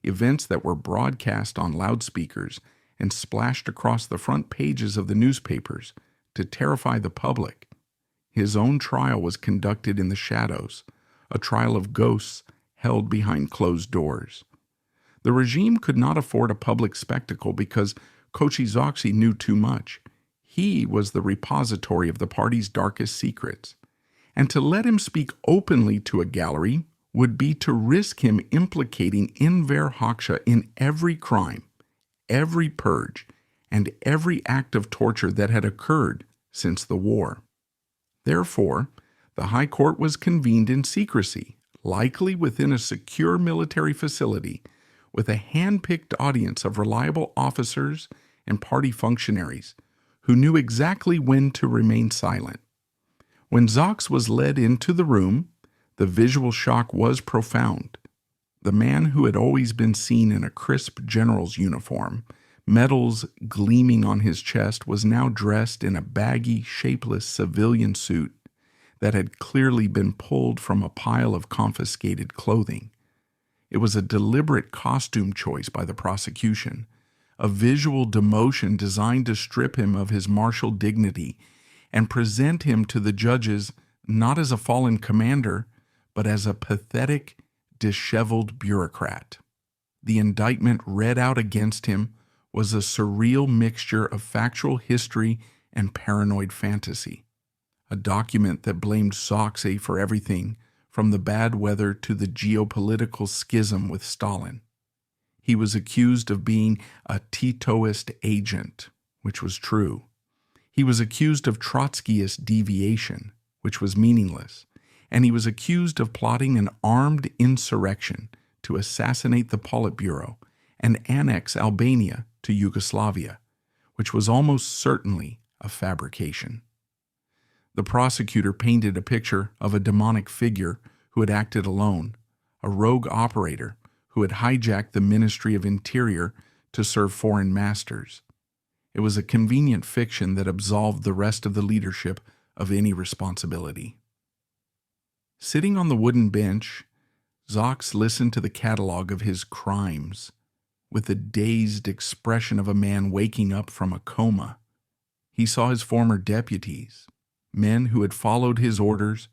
events that were broadcast on loudspeakers and splashed across the front pages of the newspapers to terrify the public, his own trial was conducted in the shadows, a trial of ghosts held behind closed doors. The regime could not afford a public spectacle because Koçi Xoxe knew too much. He was the repository of the party's darkest secrets, and to let him speak openly to a gallery would be to risk him implicating Enver Hoxha in every crime, every purge, and every act of torture that had occurred since the war. Therefore, the High Court was convened in secrecy, likely within a secure military facility, with a hand-picked audience of reliable officers and party functionaries who knew exactly when to remain silent. When Xoxe was led into the room, the visual shock was profound. The man who had always been seen in a crisp general's uniform, medals gleaming on his chest, was now dressed in a baggy, shapeless civilian suit that had clearly been pulled from a pile of confiscated clothing. It was a deliberate costume choice by the prosecution, a visual demotion designed to strip him of his martial dignity and present him to the judges not as a fallen commander, but as a pathetic, disheveled bureaucrat. The indictment read out against him was a surreal mixture of factual history and paranoid fantasy, a document that blamed Xoxe for everything from the bad weather to the geopolitical schism with Stalin. He was accused of being a Titoist agent, which was true. He was accused of Trotskyist deviation, which was meaningless. And he was accused of plotting an armed insurrection to assassinate the Politburo and annex Albania to Yugoslavia, which was almost certainly a fabrication. The prosecutor painted a picture of a demonic figure who had acted alone, a rogue operator who had hijacked the Ministry of Interior to serve foreign masters. It was a convenient fiction that absolved the rest of the leadership of any responsibility. Sitting on the wooden bench, Xoxe listened to the catalog of his crimes with the dazed expression of a man waking up from a coma. He saw his former deputies, men who had followed his orders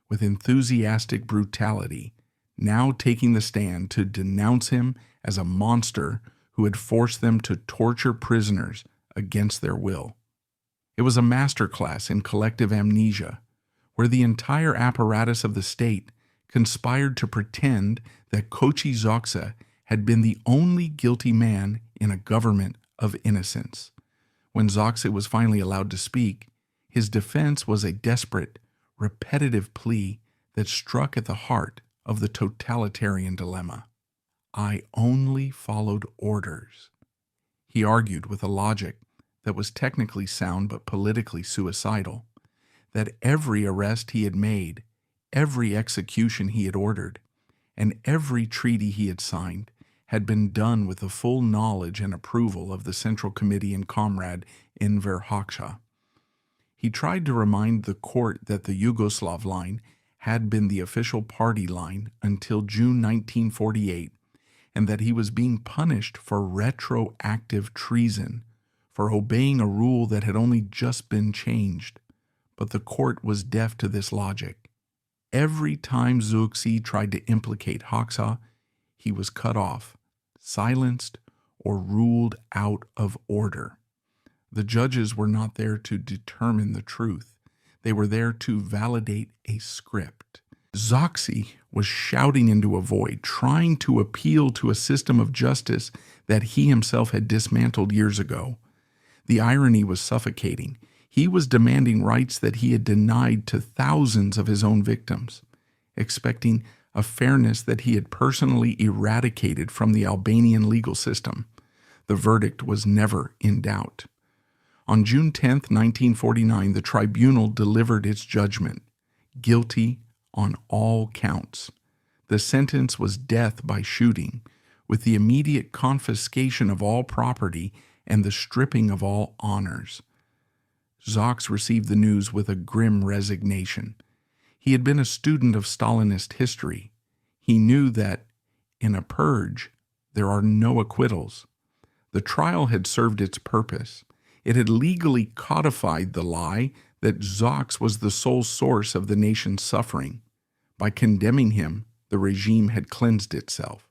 with enthusiastic brutality, now taking the stand to denounce him as a monster who had forced them to torture prisoners against their will. It was a masterclass in collective amnesia, where the entire apparatus of the state conspired to pretend that Koçi Xoxe had been the only guilty man in a government of innocence. When Xoxe was finally allowed to speak, his defense was a desperate, repetitive plea that struck at the heart of the totalitarian dilemma. I only followed orders. He argued with a logic that was technically sound but politically suicidal, that every arrest he had made, every execution he had ordered, and every treaty he had signed had been done with the full knowledge and approval of the Central Committee and comrade Enver Hoxha. He tried to remind the court that the Yugoslav line had been the official party line until June 1948, and that he was being punished for retroactive treason, for obeying a rule that had only just been changed. But the court was deaf to this logic. Every time Xoxe tried to implicate Hoxha, he was cut off, silenced, or ruled out of order. The judges were not there to determine the truth. They were there to validate a script. Xoxe was shouting into a void, trying to appeal to a system of justice that he himself had dismantled years ago. The irony was suffocating. He was demanding rights that he had denied to thousands of his own victims, expecting a fairness that he had personally eradicated from the Albanian legal system. The verdict was never in doubt. On June 10, 1949, the tribunal delivered its judgment, guilty on all counts. The sentence was death by shooting, with the immediate confiscation of all property and the stripping of all honors. Xoxe received the news with a grim resignation. He had been a student of Stalinist history. He knew that in a purge, there are no acquittals. The trial had served its purpose. It had legally codified the lie that Xoxe was the sole source of the nation's suffering. By condemning him, the regime had cleansed itself.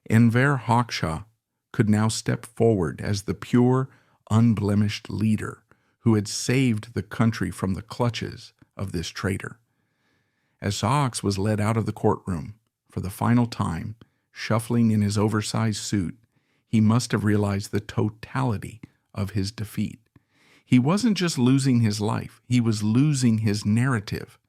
Enver Hoxha could now step forward as the pure, unblemished leader who had saved the country from the clutches of this traitor. As Xoxe was led out of the courtroom for the final time, shuffling in his oversized suit, he must have realized the totality of his defeat. He wasn't just losing his life, he was losing his narrative.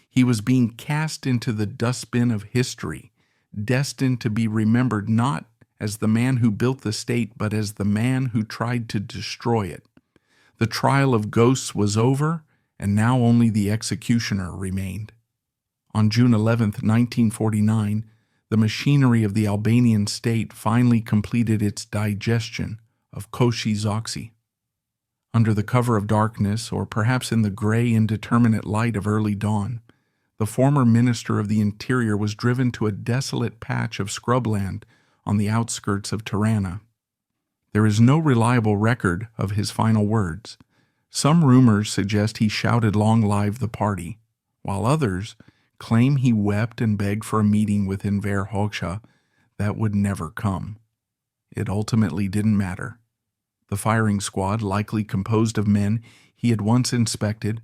He was being cast into the dustbin of history, destined to be remembered not as the man who built the state, but as the man who tried to destroy it. The trial of ghosts was over, and now only the executioner remained. On June 11, 1949, the machinery of the Albanian state finally completed its digestion of Koçi Xoxe. Under the cover of darkness, or perhaps in the gray, indeterminate light of early dawn, the former Minister of the Interior was driven to a desolate patch of scrubland on the outskirts of Tyrana. There is no reliable record of his final words. Some rumors suggest he shouted "Long live the party," while others claim he wept and begged for a meeting with Enver Hoxha that would never come. It ultimately didn't matter. The firing squad, likely composed of men he had once inspected,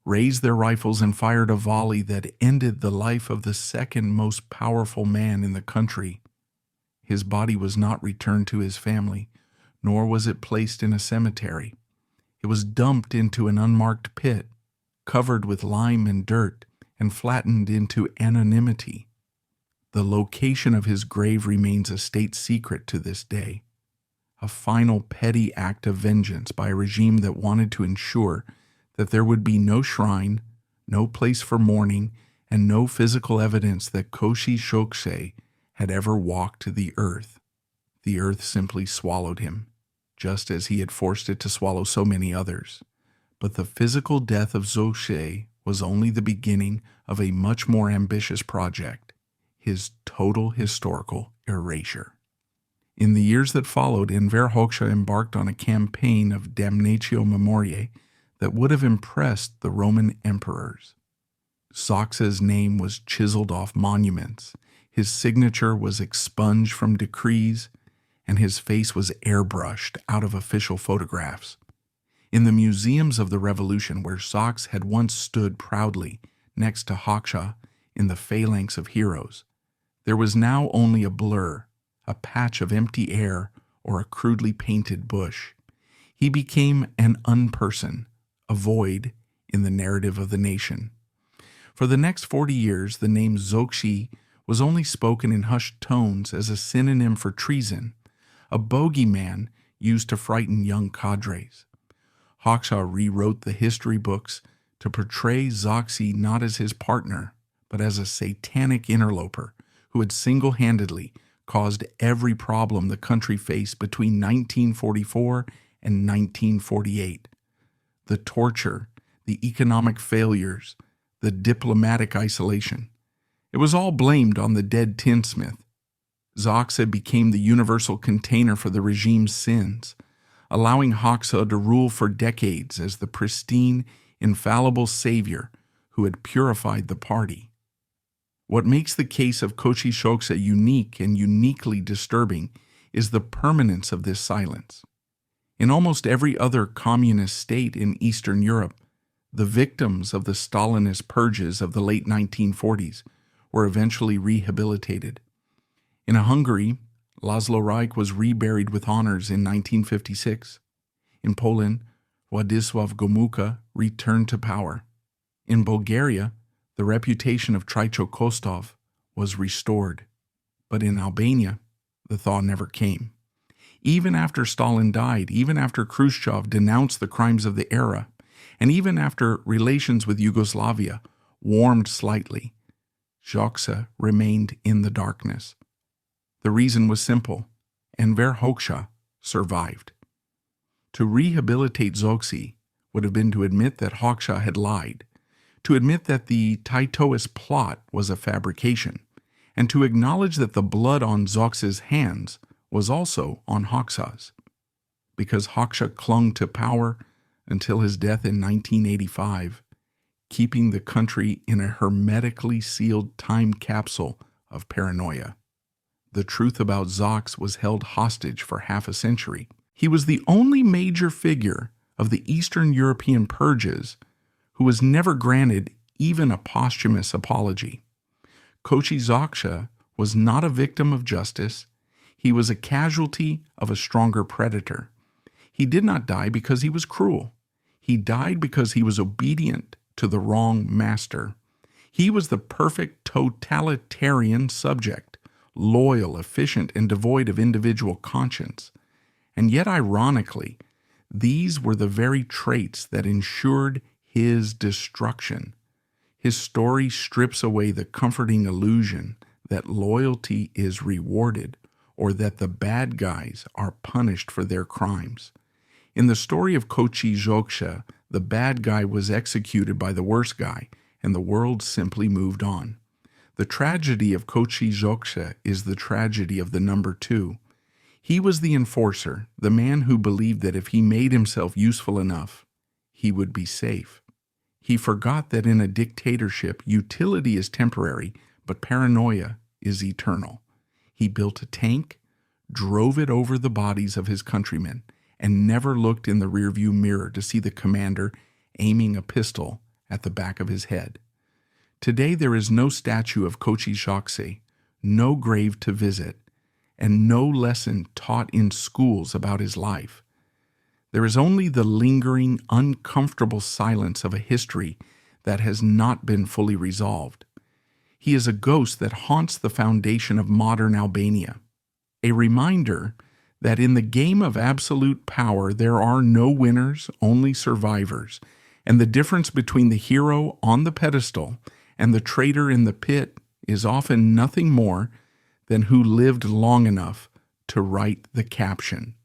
raised their rifles and fired a volley that ended the life of the second most powerful man in the country. His body was not returned to his family, nor was it placed in a cemetery. It was dumped into an unmarked pit, covered with lime and dirt, and flattened into anonymity. The location of his grave remains a state secret to this day, a final petty act of vengeance by a regime that wanted to ensure that there would be no shrine, no place for mourning, and no physical evidence that Koçi Xoxe had ever walked the earth. The earth simply swallowed him, just as he had forced it to swallow so many others. But the physical death of Xoxe was only the beginning of a much more ambitious project, his total historical erasure. In the years that followed, Enver Hoxha embarked on a campaign of damnatio memoriae that would have impressed the Roman emperors. Xoxe's name was chiseled off monuments, his signature was expunged from decrees, and his face was airbrushed out of official photographs. In the museums of the Revolution, where Xoxe had once stood proudly next to Hoxha in the phalanx of heroes, there was now only a blur, a patch of empty air, or a crudely painted bush. He became an unperson, a void in the narrative of the nation. For the next 40 years, the name Xoxe was only spoken in hushed tones as a synonym for treason, a bogeyman used to frighten young cadres. Hoxha rewrote the history books to portray Xoxe not as his partner, but as a satanic interloper who had single-handedly caused every problem the country faced between 1944 and 1948. The torture, the economic failures, the diplomatic isolation. It was all blamed on the dead tinsmith. Xoxe became the universal container for the regime's sins, allowing Hoxha to rule for decades as the pristine, infallible savior who had purified the party. What makes the case of Koçi Xoxe unique and uniquely disturbing is the permanence of this silence. In almost every other communist state in Eastern Europe, the victims of the Stalinist purges of the late 1940s were eventually rehabilitated. In Hungary, Laszlo Rajk was reburied with honors in 1956. In Poland, Władysław Gomułka returned to power. In Bulgaria, the reputation of Traicho Kostov was restored. But in Albania, the thaw never came. Even after Stalin died, even after Khrushchev denounced the crimes of the era, and even after relations with Yugoslavia warmed slightly, Xoxe remained in the darkness. The reason was simple. Enver Hoxha survived. To rehabilitate Xoxe would have been to admit that Hoxha had lied, to admit that the Titoist plot was a fabrication, and to acknowledge that the blood on Xoxe's hands was also on Hoxha's. Because Hoxha clung to power until his death in 1985, keeping the country in a hermetically sealed time capsule of paranoia. The truth about Xoxe was held hostage for half a century. He was the only major figure of the Eastern European purges who was never granted even a posthumous apology. Koçi Xoxe was not a victim of justice. He was a casualty of a stronger predator. He did not die because he was cruel. He died because he was obedient to the wrong master. He was the perfect totalitarian subject, loyal, efficient, and devoid of individual conscience. And yet, ironically, these were the very traits that ensured his destruction. His story strips away the comforting illusion that loyalty is rewarded or that the bad guys are punished for their crimes. In the story of Koçi Xoxe, the bad guy was executed by the worst guy, and the world simply moved on. The tragedy of Koçi Xoxe is the tragedy of the number 2. He was the enforcer, the man who believed that if he made himself useful enough, he would be safe. He forgot that in a dictatorship, utility is temporary, but paranoia is eternal. He built a tank, drove it over the bodies of his countrymen, and never looked in the rearview mirror to see the commander aiming a pistol at the back of his head. Today there is no statue of Koçi Xoxe, no grave to visit, and no lesson taught in schools about his life. There is only the lingering, uncomfortable silence of a history that has not been fully resolved. He is a ghost that haunts the foundation of modern Albania, a reminder that in the game of absolute power there are no winners, only survivors, and the difference between the hero on the pedestal and the traitor in the pit is often nothing more than who lived long enough to write the caption.